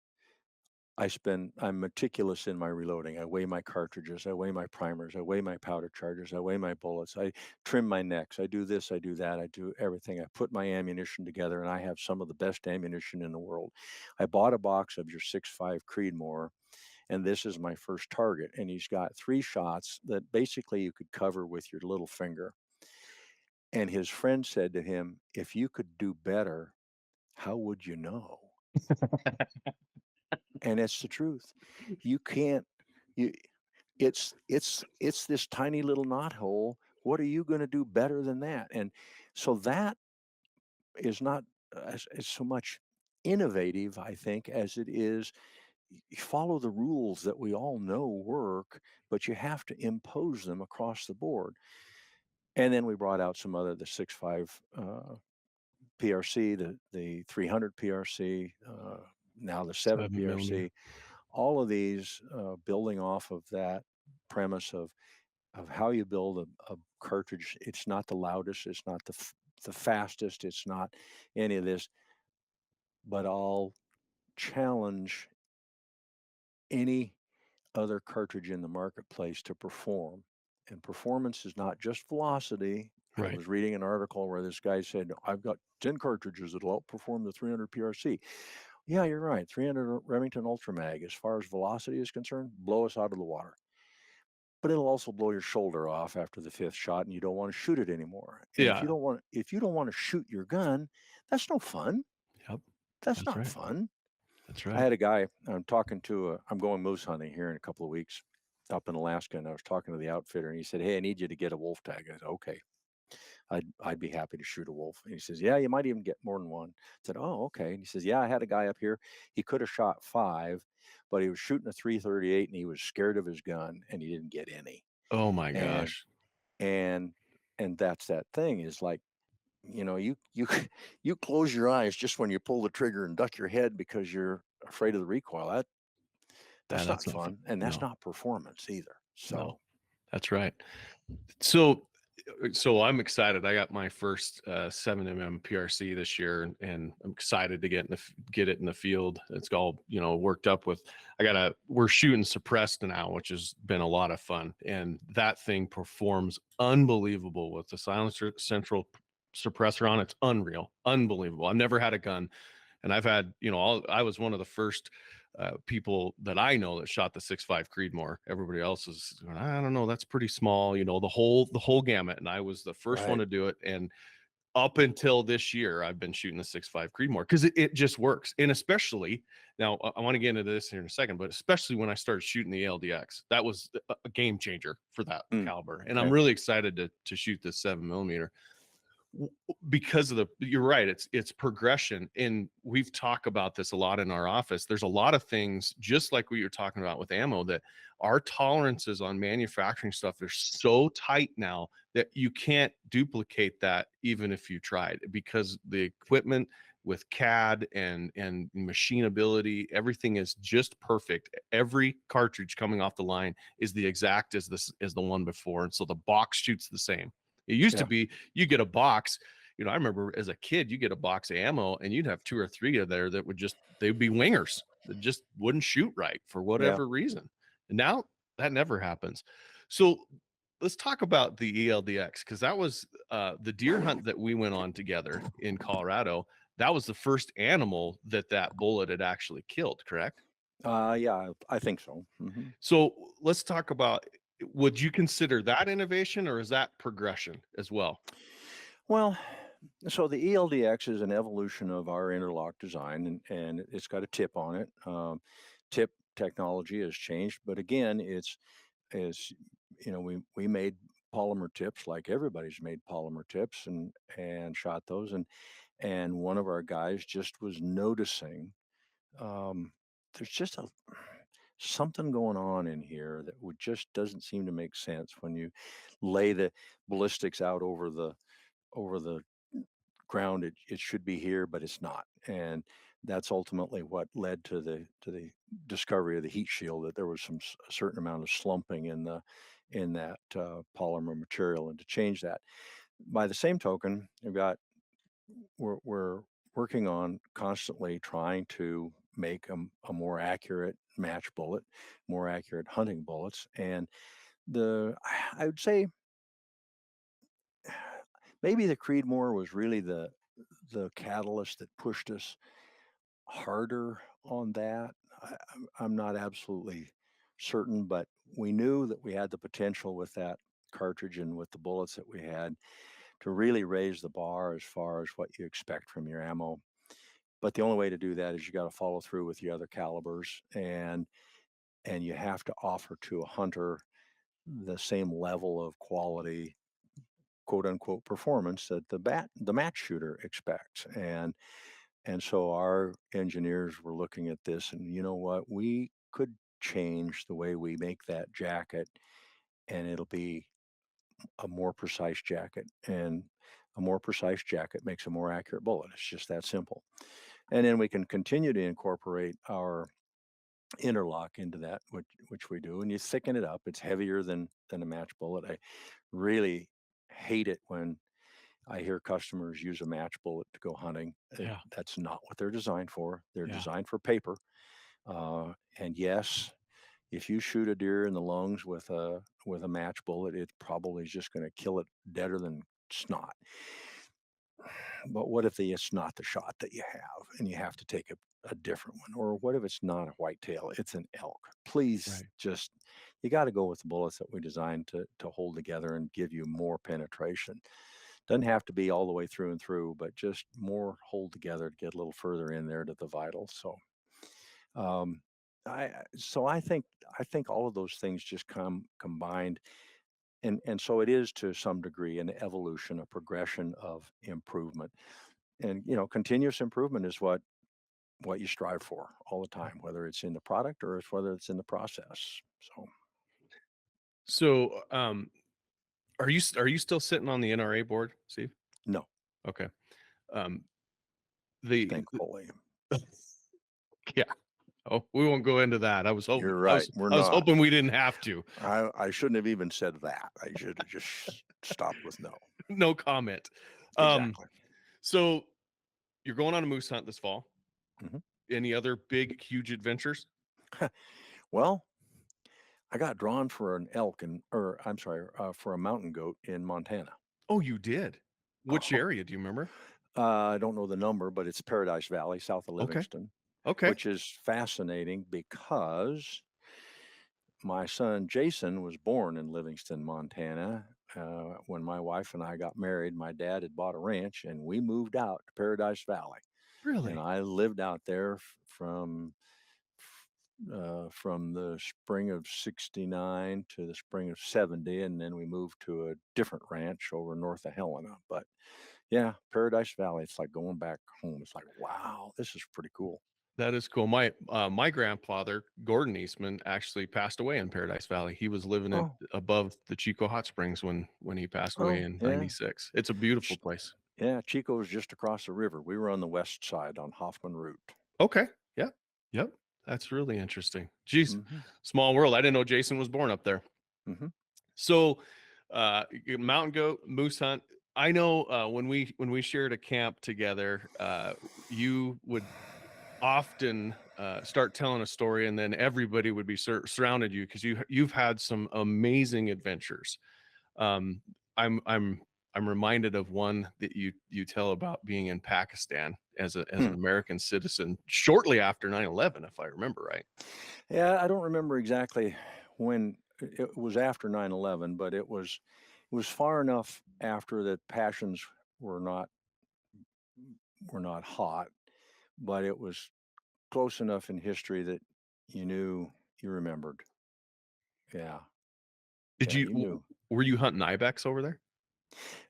I'm meticulous in my reloading. I weigh my cartridges, I weigh my primers, I weigh my powder charges, I weigh my bullets, I trim my necks, I do this, I do that, I do everything. I put my ammunition together, and I have some of the best ammunition in the world. I bought a box of your 6.5 Creedmoor, and this is my first target. And he's got 3 shots that basically you could cover with your little finger. And his friend said to him, if you could do better, how would you know? And it's the truth. You can't. You, it's this tiny little knot hole. What are you going to do better than that? And so that is not as so much innovative, I think, as it is you follow the rules that we all know work, but you have to impose them across the board. And then we brought out some other, the 6.5 PRC, the 300 PRC, now the 7 7 millimeter. PRC. All of these building off of that premise of how you build a cartridge. It's not the loudest, it's not the fastest, it's not any of this, but I'll challenge any other cartridge in the marketplace to perform. And performance is not just velocity. I Right. was reading an article where this guy said, I've got 10 cartridges that'll outperform the 300 PRC. Yeah, you're right. 300 Remington Ultra Mag, as far as velocity is concerned, blow us out of the water. But it'll also blow your shoulder off after the 5th shot, and you don't want to shoot it anymore. And Yeah. if you don't want to shoot your gun, that's no fun. Yep. That's That's not right. fun. That's I right. had a guy I'm going moose hunting here in a couple of weeks up in Alaska, and I was talking to the outfitter, and he said, hey, I need you to get a wolf tag. I said, okay, I'd be happy to shoot a wolf. And he says, yeah, you might even get more than one. I said, oh, okay. And he says, yeah, I had a guy up here. He could have shot 5, but he was shooting a 338 and he was scared of his gun and he didn't get any. Oh my And gosh. and and that's that thing is like, you you close your eyes just when you pull the trigger and duck your head because you're afraid of the recoil. That's not That's not fun. fun, and that's No, not performance either. no, So that's right. So I'm excited. I got my first 7mm PRC this year, and I'm excited to get it in the field. It's all worked up with. We're shooting suppressed now, which has been a lot of fun, and that thing performs unbelievable with the silencer central suppressor on. It's unbelievable. I've never had a gun, and I've had I was one of the first people that I know that shot the 6.5 Creedmoor. Everybody else is going, I don't know, that's pretty small, the whole gamut. And I was the first one right, to do it. And up until this year, I've been shooting the 6.5 Creedmoor because it just works. And especially now, I want to get into this here in a second, but especially when I started shooting the ELD-X, that was a game changer for that caliber. And I'm okay, really excited to shoot this 7mm because you're right, it's progression, and we've talked about this a lot in our office. There's a lot of things, just like what you're talking about with ammo, that our tolerances on manufacturing stuff are so tight now that you can't duplicate that even if you tried, because the equipment with CAD and machinability, everything is just perfect. Every cartridge coming off the line is the exact as the one before, and so the box shoots the same. It used to yeah, be you get a box. I remember as a kid, you get a box of ammo and you'd have 2 or 3 of there that they'd be wingers that just wouldn't shoot right for yeah. whatever reason. And now that never happens. So let's talk about the ELD-X, because that was the deer hunt that we went on together in Colorado. That was the first animal that bullet had actually killed, correct? Yeah, I think so. So let's talk about, would you consider that innovation or is that progression as well? Well, so the ELD-X is an evolution of our interlock design, and it's got a tip on it. Tip technology has changed, but again, it's we made polymer tips like everybody's made polymer tips and shot those, and one of our guys just was noticing um, there's just something going on in here that would just doesn't seem to make sense when you lay the ballistics out over the ground. It should be here, but it's not, and that's ultimately what led to the discovery of the heat shield, that there was a certain amount of slumping in that polymer material, and to change that. By the same token, we're working on constantly trying to make a more accurate match bullet, more accurate hunting bullets, and the I would say maybe the Creedmoor was really the catalyst that pushed us harder on that. I'm not absolutely certain, but we knew that we had the potential with that cartridge and with the bullets that we had to really raise the bar as far as what you expect from your ammo. But the only way to do that is you got to follow through with the other calibers, and you have to offer to a hunter the same level of quality, quote unquote, performance that the match shooter expects. And so our engineers were looking at this, and you know what? We could change the way we make that jacket, and it'll be a more precise jacket. And a more precise jacket makes a more accurate bullet. It's just that simple. And then we can continue to incorporate our interlock into that, which we do, and you thicken it up. It's heavier than a match bullet. I really hate it when I hear customers use a match bullet to go hunting. Yeah. That's not what they're designed for. They're Yeah. designed for paper. And yes, if you shoot a deer in the lungs with a match bullet, it probably is just going to kill it deader than snot. But what if it's not the shot that you have and you have to take a different one? Or what if it's not a whitetail, it's an elk? Please Right. just, you got to go with the bullets that we designed to hold together and give you more penetration. Doesn't have to be all the way through and through, but just more hold together to get a little further in there to the vitals. So um, I think all of those things just come combined, and so it is to some degree an evolution, a progression of improvement. And continuous improvement is what you strive for all the time, whether it's in the product or whether it's in the process. So So, are you still sitting on the NRA board, Steve? no. Okay. Um, the thankfully. yeah. Oh, we won't go into that. You're right. We're I was not. hoping we didn't have to. I shouldn't have even said that. I should have just stopped with no. No comment. Exactly. So you're going on a moose hunt this fall. Mhm. Any other big, huge adventures? Well, I got drawn for an elk for a mountain goat in Montana. Oh, you did. Which Oh. area do you remember? I don't know the number, but it's Paradise Valley, south of Okay. Livingston, Okay. which is fascinating because my son Jason was born in Livingston, Montana. When my wife and I got married, my dad had bought a ranch and we moved out to Paradise Valley. Really? And I lived out there from the spring of 69 to the spring of 70. And then we moved to a different ranch over north of Helena. But yeah, Paradise Valley, it's like going back home. It's like, wow, this is pretty cool. That is cool. My grandfather, Gordon Eastman, actually passed away in Paradise Valley. He was living above the Chico Hot Springs when he passed away in '96. It's a beautiful place. Yeah, Chico was just across the river. We were on the west side on Hoffman Route. Okay. Yeah. Yep. That's really interesting. Geez, small world. I didn't know Jason was born up there. So, mountain goat, moose hunt. I know when we shared a camp together, you would often start telling a story, and then everybody would be surrounded you because you've had some amazing adventures. I'm reminded of one that you tell about being in Pakistan as an American citizen shortly after 9/11, if I remember right. Yeah, I don't remember exactly when it was after 9/11, but it was far enough after that passions were not hot, but it was close enough in history that you knew, you remembered. Yeah. Did Yeah, you you knew. were you hunting ibex over there?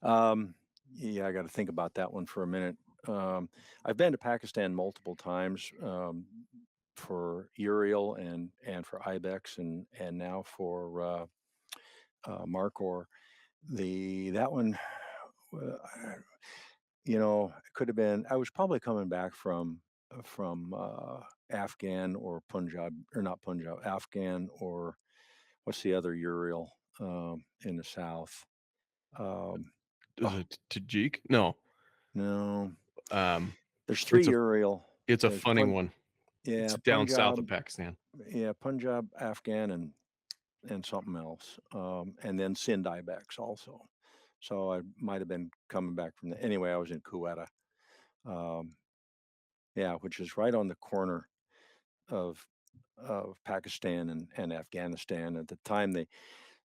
Yeah, I got to think about that one for a minute. I've been to Pakistan multiple times for urial and for ibex and now for markhor. That one, it could have been. I was probably coming back from Afghan or Punjab, or not Punjab, Afghan, or what's the other urial in the south? Is it Tajik? No. No. Um, There's three urial. It's a There's funny one. Yeah, It's down Punjab, south of Pakistan. Yeah, Punjab, Afghan, and something else, and then Sind ibex also. So I might have been coming back from the. Anyway, I was in Quetta, yeah, which is right on the corner of Pakistan and Afghanistan. At the time,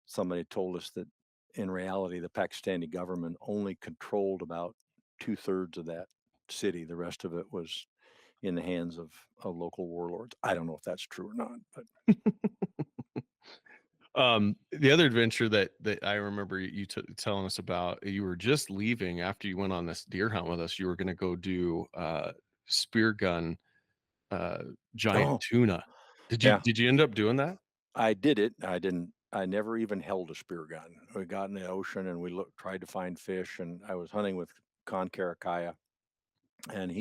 somebody told us that in reality, the Pakistani government only controlled about 2/3 of that city. The rest of it was in the hands of local warlords. I don't know if that's true or not, but the other adventure that I remember you telling us about, you were just leaving after you went on this deer hunt with us. You were going to go do spear gun giant tuna. Did you end up doing that? I did it. I never even held a spear gun. We got in the ocean and we tried to find fish, and I was hunting with Con Karakaya, and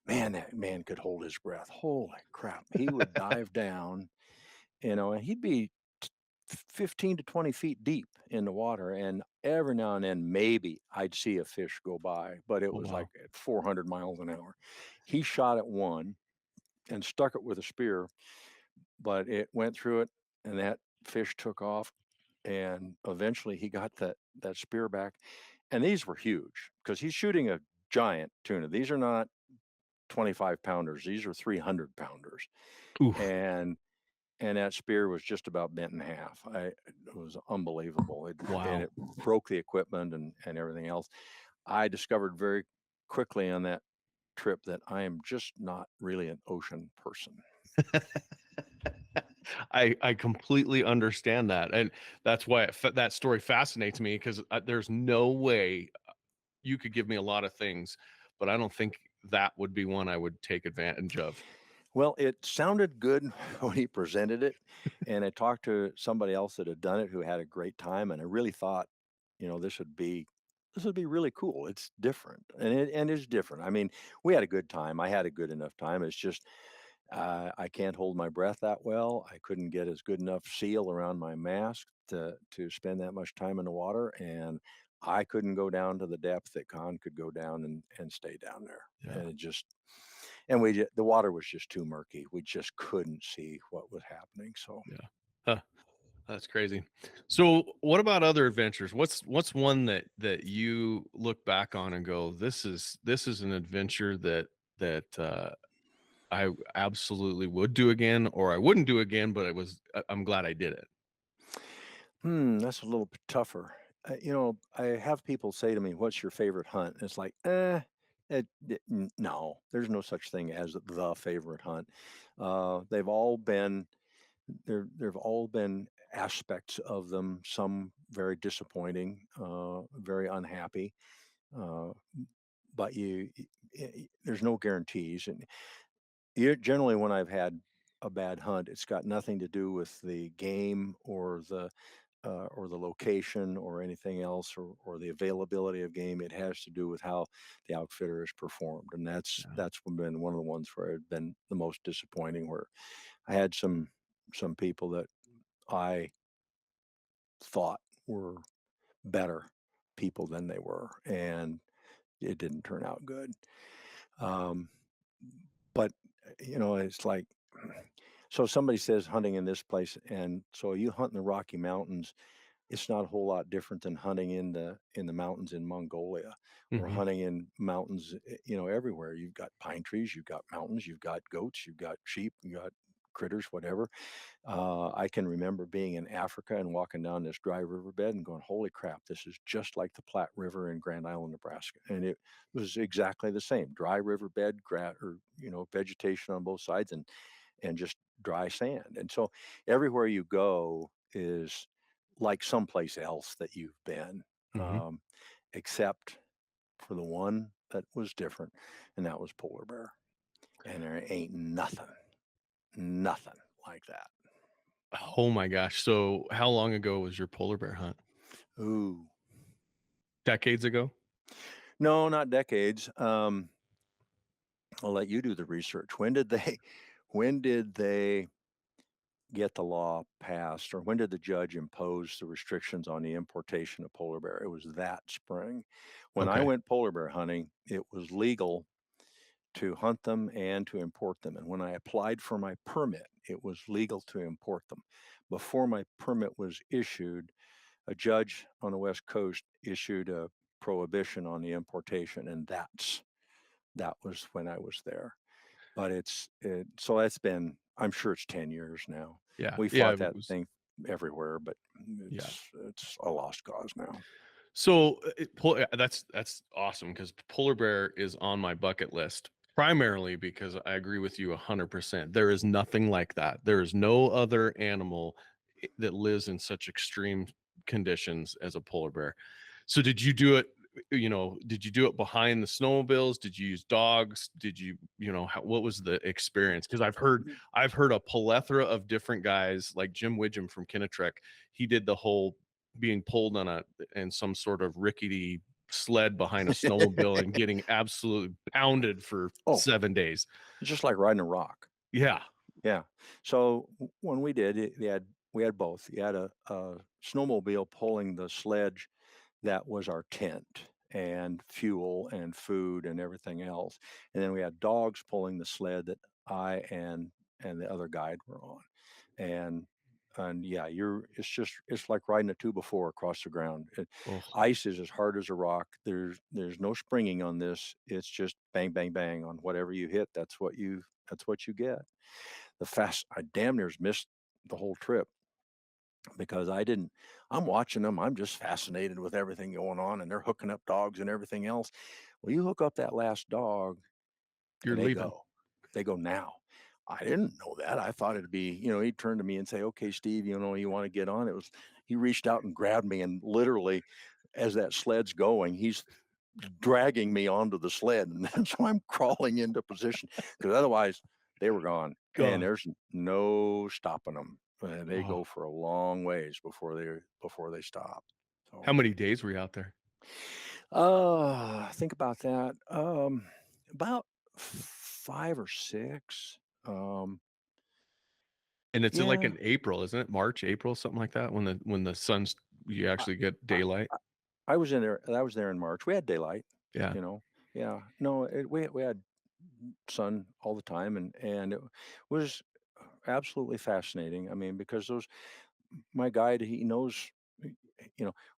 that man could hold his breath. Holy crap. He would dive down, and he'd be 15 to 20 feet deep in the water. And every now and then, maybe I'd see a fish go by, but it was like at 400 miles an hour. He shot at one and stuck it with a spear, but it went through it, and that fish took off. And eventually he got that spear back. And these were huge because he's shooting a giant tuna. These are not 25 pounders. These are 300 pounders. Oof. And that spear was just about bent in half. It was unbelievable. And it broke the equipment and everything else. I discovered very quickly on that trip that I am just not really an ocean person. I completely understand that, and that's why that story fascinates me, because there's no way you could give me a lot of things, but I don't think that would be one I would take advantage of. Well, it sounded good when he presented it, and I talked to somebody else that had done it who had a great time, and I really thought, this would be would be really cool. It's different, and it's different. I mean, we had a good time. I had a good enough time. It's just I can't hold my breath that well. I couldn't get as good enough seal around my mask to spend that much time in the water, and I couldn't go down to the depth that Con could go down and stay down there. Yeah. And it just the water was just too murky. We just couldn't see what was happening. So Yeah. Huh. That's crazy. So what about other adventures? What's one that you look back on and go, this is an adventure that I absolutely would do again, or I wouldn't do again, but I'm glad I did it. That's a little bit tougher. I have people say to me, "What's your favorite hunt?" And it's like, no, there's no such thing as the favorite hunt. They've all been there've all been aspects of them, some very disappointing, very unhappy. Uh, but there's no guarantees, and generally when I've had a bad hunt, it's got nothing to do with the game or the location or anything else or the availability of game. It has to do with how the outfitter has performed, and Yeah. that's been one of the ones where it's been the most disappointing. Where I had some people that I thought were better people than they were, and it didn't turn out good. Um, but it's like, so somebody says hunting in this place, and so you hunt in the Rocky Mountains. It's not a whole lot different than hunting in the mountains in Mongolia or Mhm. hunting in mountains, everywhere. You've got pine trees, you've got mountains, you've got goats, you've got sheep, you got critters, whatever. I can remember being in Africa and walking down this dry riverbed and going, "Holy crap, this is just like the Platte River in Grand Island, Nebraska." And it was exactly the same, dry riverbed, vegetation on both sides, and just dry sand. And so everywhere you go is like someplace else that you've been, Mhm. um, except for the one that was different, and that was polar bear. And there ain't nothing like that. Oh my gosh. So how long ago was your polar bear hunt? Ooh, Decades ago? no, not decades. I'll let you do the research. When did they get the law passed, or when did the judge impose the restrictions on the importation of polar bear? It was that spring. When I Okay. went polar bear hunting, it was legal to hunt them and to import them. And when I applied for my permit, it was legal to import them. Before my permit was issued, a judge on the West Coast issued a prohibition on the importation, and that was when I was there. But so that's been, I'm sure it's 10 years now. Yeah. We Yeah. fought It that was. thing everywhere, but Yeah. it's a lost cause now. So that's awesome because polar bear is on my bucket list primarily because I agree with you 100%. There is nothing like that. There is no other animal that lives in such extreme conditions as a polar bear. So did you do it? Did you do it behind the snowmobiles? Did you use dogs? Did you, what was the experience? Because I've heard a plethora of different guys like Jim Widgem from Kinnetrek. He did the whole being pulled in some sort of rickety sled behind a snowmobile and getting absolutely pounded for Oh, 7 days. it's just like riding a rock. Yeah. Yeah. So when we did it, we had both. You had a snowmobile pulling the sledge that was our tent and fuel and food and everything else. And then we had dogs pulling the sled that I and the other guide were on. And yeah, it's like riding a 2x4 across the ground. Oh, Ice is as hard as a rock. There's no springing on this. It's just bang bang bang on whatever you hit. That's what you get. I damn near's missed the whole trip because I'm watching them. I'm just fascinated with everything going on, and they're hooking up dogs and everything else. Well, you hook up that last dog you're and leaving. they go now. I didn't know that. I thought it'd be, he'd turn to me and say, "Okay, Steve, you want to get on?" He reached out and grabbed me, and literally as that sled's going, he's dragging me onto the sled. And so I'm crawling into position because otherwise they were gone, and God. there's no stopping them. They Oh. go for a long ways before they stop. How So many days were you out there? Think about that. About 5 or 6. And it's in like Yeah, in April, isn't it? March, April, something like that, when the sun's you I actually get I daylight. I was in there I was there in March. We had daylight, Yeah. you know? Yeah. No, we had sun all the time, and it was absolutely fascinating. I mean, because those my guide, he knows,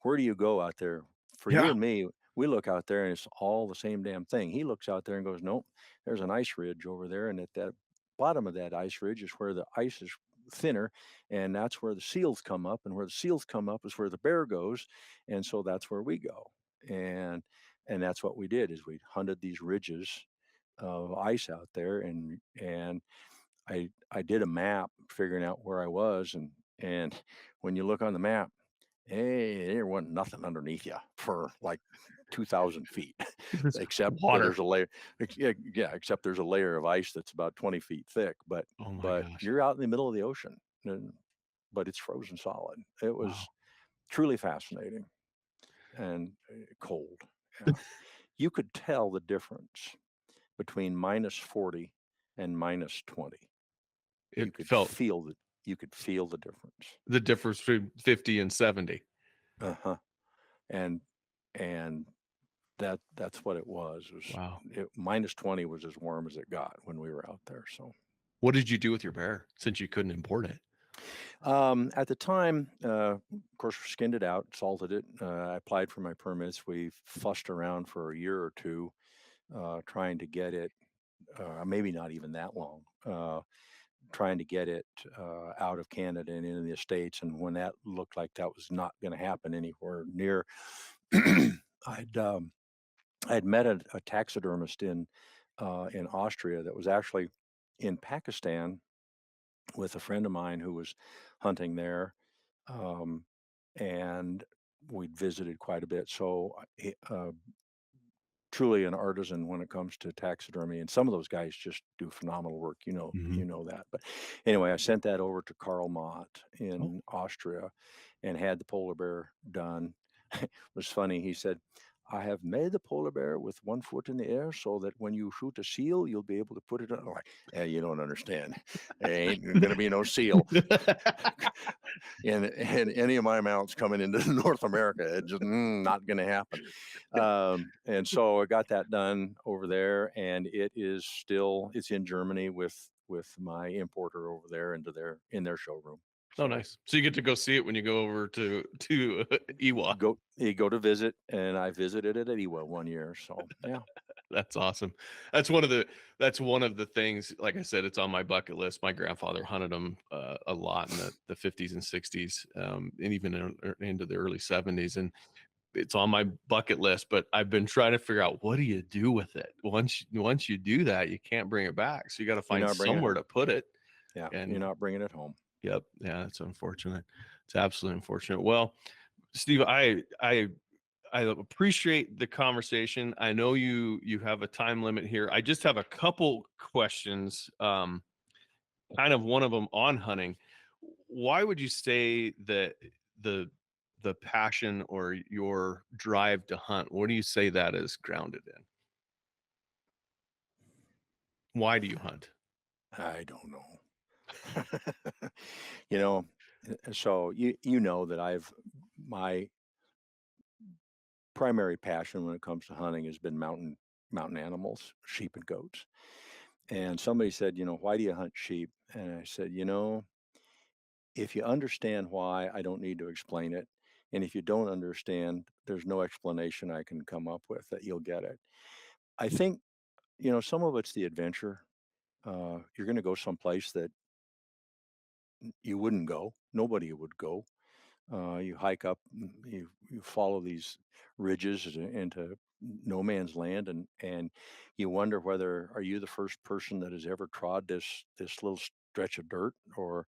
where do you go out there? For you Yeah. and me, we look out there and it's all the same damn thing. He looks out there and goes, nope, there's an ice ridge over there, and at that bottom of that ice ridge is where the ice is thinner, and that's where the seals come up, and where the seals come up is where the bear goes, and so that's where we go. And and that's what we did is we hunted these ridges of ice out there, and I did a map figuring out where I was, and when you look on the map, hey, there wasn't nothing underneath you for like 2,000 feet, It's except water. there's a layer. Yeah, except there's a layer of ice that's about 20 feet thick. But Oh my but gosh. you're out in the middle of the ocean, and, but it's frozen solid. It was Wow. truly fascinating and cold. Yeah, you could tell the difference between -40 and -20. You It could felt feel the you could feel the difference. the difference between 50 and 70. Uh-huh. And and that's what it was. Wow. -20 was as warm as it got when we were out there. So What did you do with your bear since you couldn't import it? at the time, of course, we skinned it out, salted it. I applied for my permits. We fussed around for a year or two, trying to get it. Maybe not even that long. Trying to get it out of Canada and into the States. And when that looked like that was not going to happen anywhere near, I'd I'd met a taxidermist in Austria that was actually in Pakistan with a friend of mine who was hunting there, um, and we'd visited quite a bit. So truly an artisan when it comes to taxidermy, and some of those guys just do phenomenal work. Mhm. You know that. But anyway, I sent that over to Karl Mott Oh, in Austria, and had the polar bear done. It was funny. He said, "I have made the polar bear with one foot in the air so that when you shoot a seal, you'll be able to put it on." I'm like, "Yeah, you don't understand. There ain't going to be no seal in any of my mounts coming into North America. It's just not going to happen." And so I got that done over there, and it's in Germany with my importer over there in their showroom. Oh, So nice. So you get to go see it when you go over to Ewa. you go to visit, and I visited it at Iwa one year. So yeah, That's awesome. That's one of the things, like I said, it's on my bucket list. My grandfather hunted them a lot in the 50s and 60s, and even into the early 70s. And it's on my bucket list, but I've been trying to figure out what do you do with it? Once you do that, you can't bring it back. So you got to you're find not bringing it. somewhere to put it. Yeah, you're And not bringing it home. yep, yeah, it's unfortunate. It's absolutely unfortunate. Well, Steve, I appreciate the conversation. I know you have a time limit here. I just have a couple questions. Kind of one of them on hunting. Why would you say that the the passion or your drive to hunt, what do you say that is grounded in? Why do you hunt? I don't know. you know, so you know that my primary passion when it comes to hunting has been mountain animals, sheep and goats. And somebody said, why do you hunt sheep? And I said, if you understand why, I don't need to explain it. And if you don't understand, there's no explanation I can come up with that you'll get it. I think, some of it's the adventure. You're going to go someplace that you wouldn't go. Nobody would go. You hike up, you follow these ridges into no man's land, and you wonder whether are you the first person that has ever trod this little stretch of dirt, or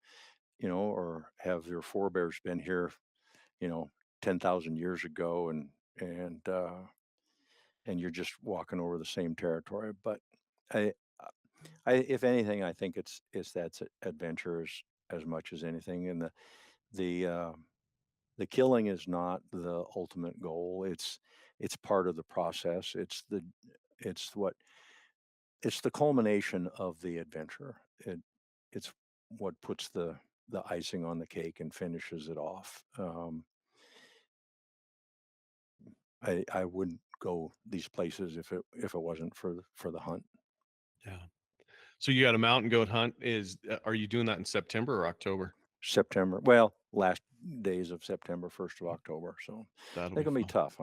have your forebears been here, you know, 10,000 years ago, and you're just walking over the same territory. But I, if anything, I think it's that's adventure as much as anything, and the the killing is not the ultimate goal. It's part of the process. It's what it's the culmination of the adventure. It's what puts the icing on the cake and finishes it off. I wouldn't go these places if it wasn't for the hunt. Yeah. So you got a mountain goat hunt. Are you doing that in September or October? September. Well, last days of September, 1st of October. So That'll they're be gonna be fun. tough.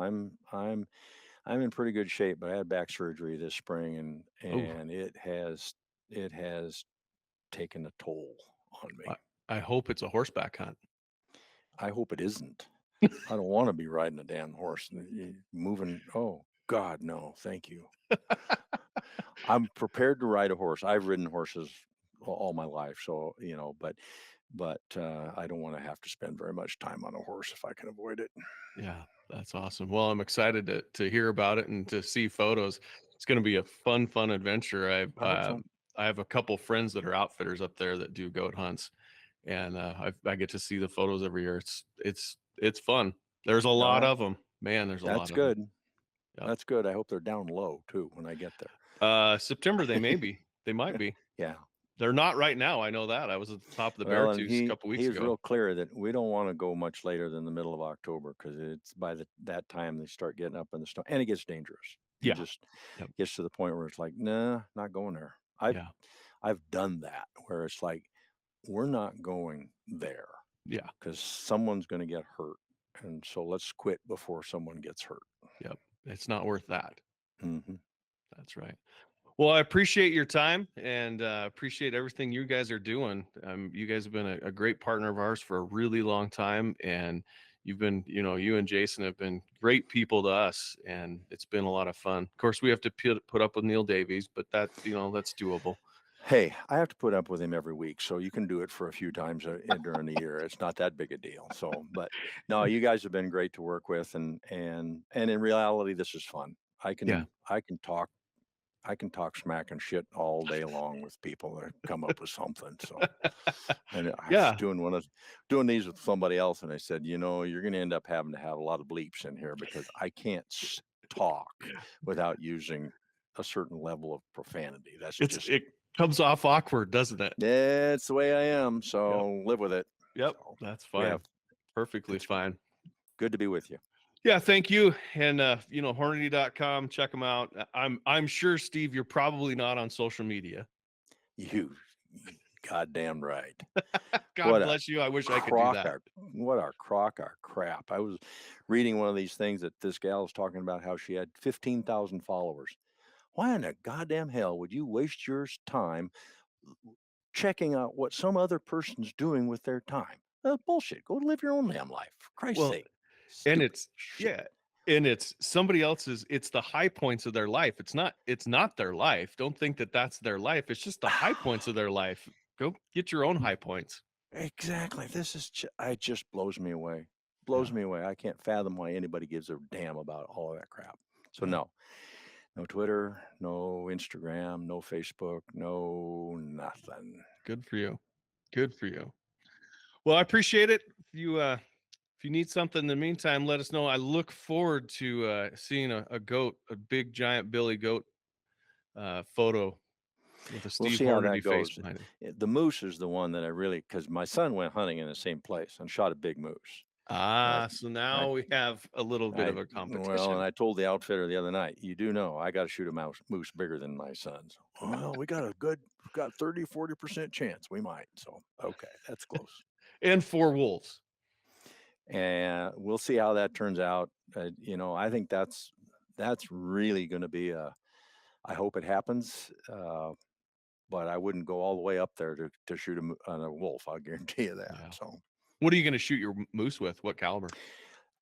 I'm in pretty good shape, but I had back surgery this spring, Oh, and it has taken a toll on me. I hope it's a horseback hunt. I hope it isn't. I don't want to be riding a damn horse and moving. Oh God, no, thank you. I'm prepared to ride a horse. I've ridden horses all my life, so but I don't want to have to spend very much time on a horse if I can avoid it. Yeah, that's awesome. Well, I'm excited to hear about it and to see photos. It's going to be a fun adventure. I hope so. I have a couple friends that are outfitters up there that do goat hunts, and I get to see the photos every year. It's fun. There's a lot No, of them, man. There's a lot that's of them. good. Yep. That's good. I hope they're down low too when I get there. September they may be. They might be. Yeah. They're not right now. I know that. I was at the top of the Well, and Beartooth a couple weeks he was ago. real clear that we don't want to go much later than the middle of October because it's by that time they start getting up in the snow and it gets dangerous. It Yeah. just Yep. gets to the point where it's like, nah, not going there. I've done that where it's like, we're not going there. Yeah. Because someone's going to get hurt. And so let's quit before someone gets hurt. Yep. It's not worth that. Mm-hmm. That's right. Well, I appreciate your time and appreciate everything you guys are doing. You guys have been a great partner of ours for a really long time. And you've been, you and Jason have been great people to us. And it's been a lot of fun. Of course, we have to put up with Neil Davies, but that's doable. Hey, I have to put up with him every week, so you can do it for a few times during the year. It's not that big a deal. So, but no, you guys have been great to work with, and in reality, this is fun. I can talk smack and shit all day long with people that come up with something. So, and I was doing these with somebody else, and I said, you're going to end up having to have a lot of bleeps in here because I can't talk without using a certain level of profanity. It comes off awkward, doesn't it? Yeah, it's the way I am. So live with it. Yep. So, that's fine. Perfectly fine. Good to be with you. Yeah, thank you. And Hornady.com, check them out. I'm sure, Steve, you're probably not on social media. You goddamn right. God bless you. I wish I could do that. What a crock of crap. I was reading one of these things that this gal was talking about how she had 15,000 followers. Why in the goddamn hell would you waste your time checking out what some other person's doing with their time? Bullshit. Go live your own damn life, for Christ's sake. And it's somebody else's. It's the high points of their life. It's not their life. Don't think that that's their life. It's just the high points of their life. Go get your own high points. Exactly. This is it just blows me away. Me away. I can't fathom why anybody gives a damn about all of that crap. So no Twitter, no Instagram, no Facebook, no nothing. Good for you. Good for you. Well, I appreciate it. If you need something in the meantime, let us know. I look forward to seeing a goat, a big giant billy goat photo with a Steve Hornady face behind it. The moose is the one that I really, because my son went hunting in the same place and shot a big moose. So now we have a little bit of a competition. Well, and I told the outfitter the other night, you do know I got to shoot a moose bigger than my son's. Well, we got 30-40% chance we might. So okay, that's close. And 4 wolves. And we'll see how that turns out. I think that's really going to be I hope it happens, but I wouldn't go all the way up there to shoot on a wolf. I'll guarantee you that. Yeah. So, what are you going to shoot your moose with? What caliber?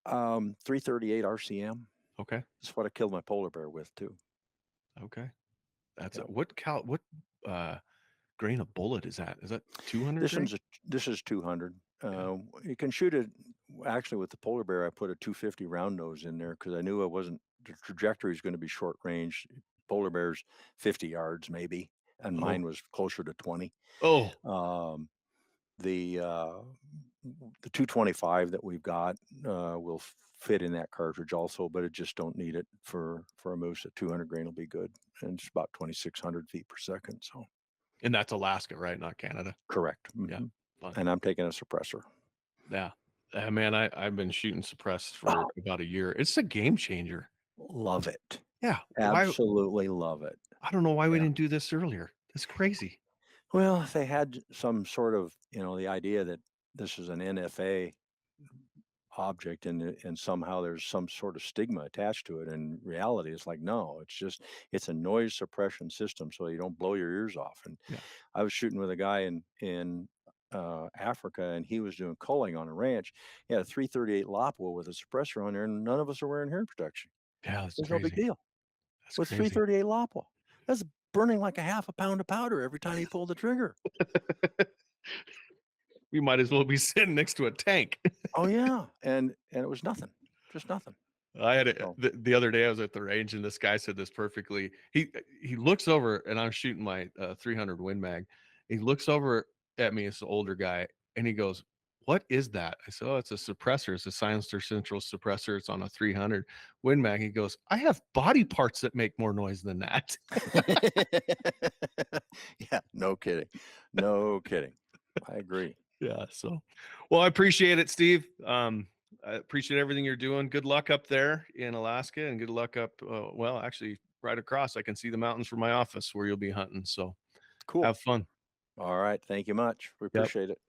338 RCM. Okay, that's what I killed my polar bear with too. Okay, that's what grain of bullet is that? Is that 200? This is 200. You can shoot it. Actually, with the polar bear, I put a 250 round nose in there because I knew the trajectory is going to be short range. Polar bear's 50 yards maybe, and mine was closer to 20. Oh, the 225 that we've got will fit in that cartridge also, but it just don't need it for a moose. At 200 grain will be good, and it's about 2,600 feet per second. So And that's Alaska, right? Not Canada. correct. Yeah. Mhm. Fun. And I'm taking a suppressor. Yeah. Man, I've been shooting suppressed for about a year. It's a game changer. Love it. Yeah. Absolutely love it. I don't know why we Yeah. didn't do this earlier. That's crazy. Well, they had some sort of, the idea that this is an NFA object and somehow there's some sort of stigma attached to it. And reality is like, no, it's a noise suppression system so you don't blow your ears off. And Yeah. I was shooting with a guy in Africa, and he was doing culling on a ranch. He had a 338 Lapua with a suppressor on there, and none of us are wearing hearing protection. Yeah, that's There's no big crazy. deal. That's With crazy. 338 Lapua, that's burning like a half a pound of powder every time he pulled the trigger. We might as well be sitting next to a tank. Oh yeah, and it was nothing, just nothing. I had it So the other day. I was at the range, and this guy said this perfectly. He looks over, and I'm shooting my 300 Win Mag. He looks over at me. It's an older guy, and he goes, "What is that?" I said, "Oh, it's a suppressor. It's a Silencer Central suppressor. It's on a 300 Win Mag." He goes, "I have body parts that make more noise than that." yeah, no kidding, no kidding. I agree. Yeah. So, well, I appreciate it, Steve. I appreciate everything you're doing. Good luck up there in Alaska, and good luck up. Well, actually, right across. I can see the mountains from my office where you'll be hunting. So, Cool. have fun. All right, thank you much. We Yep. appreciate it.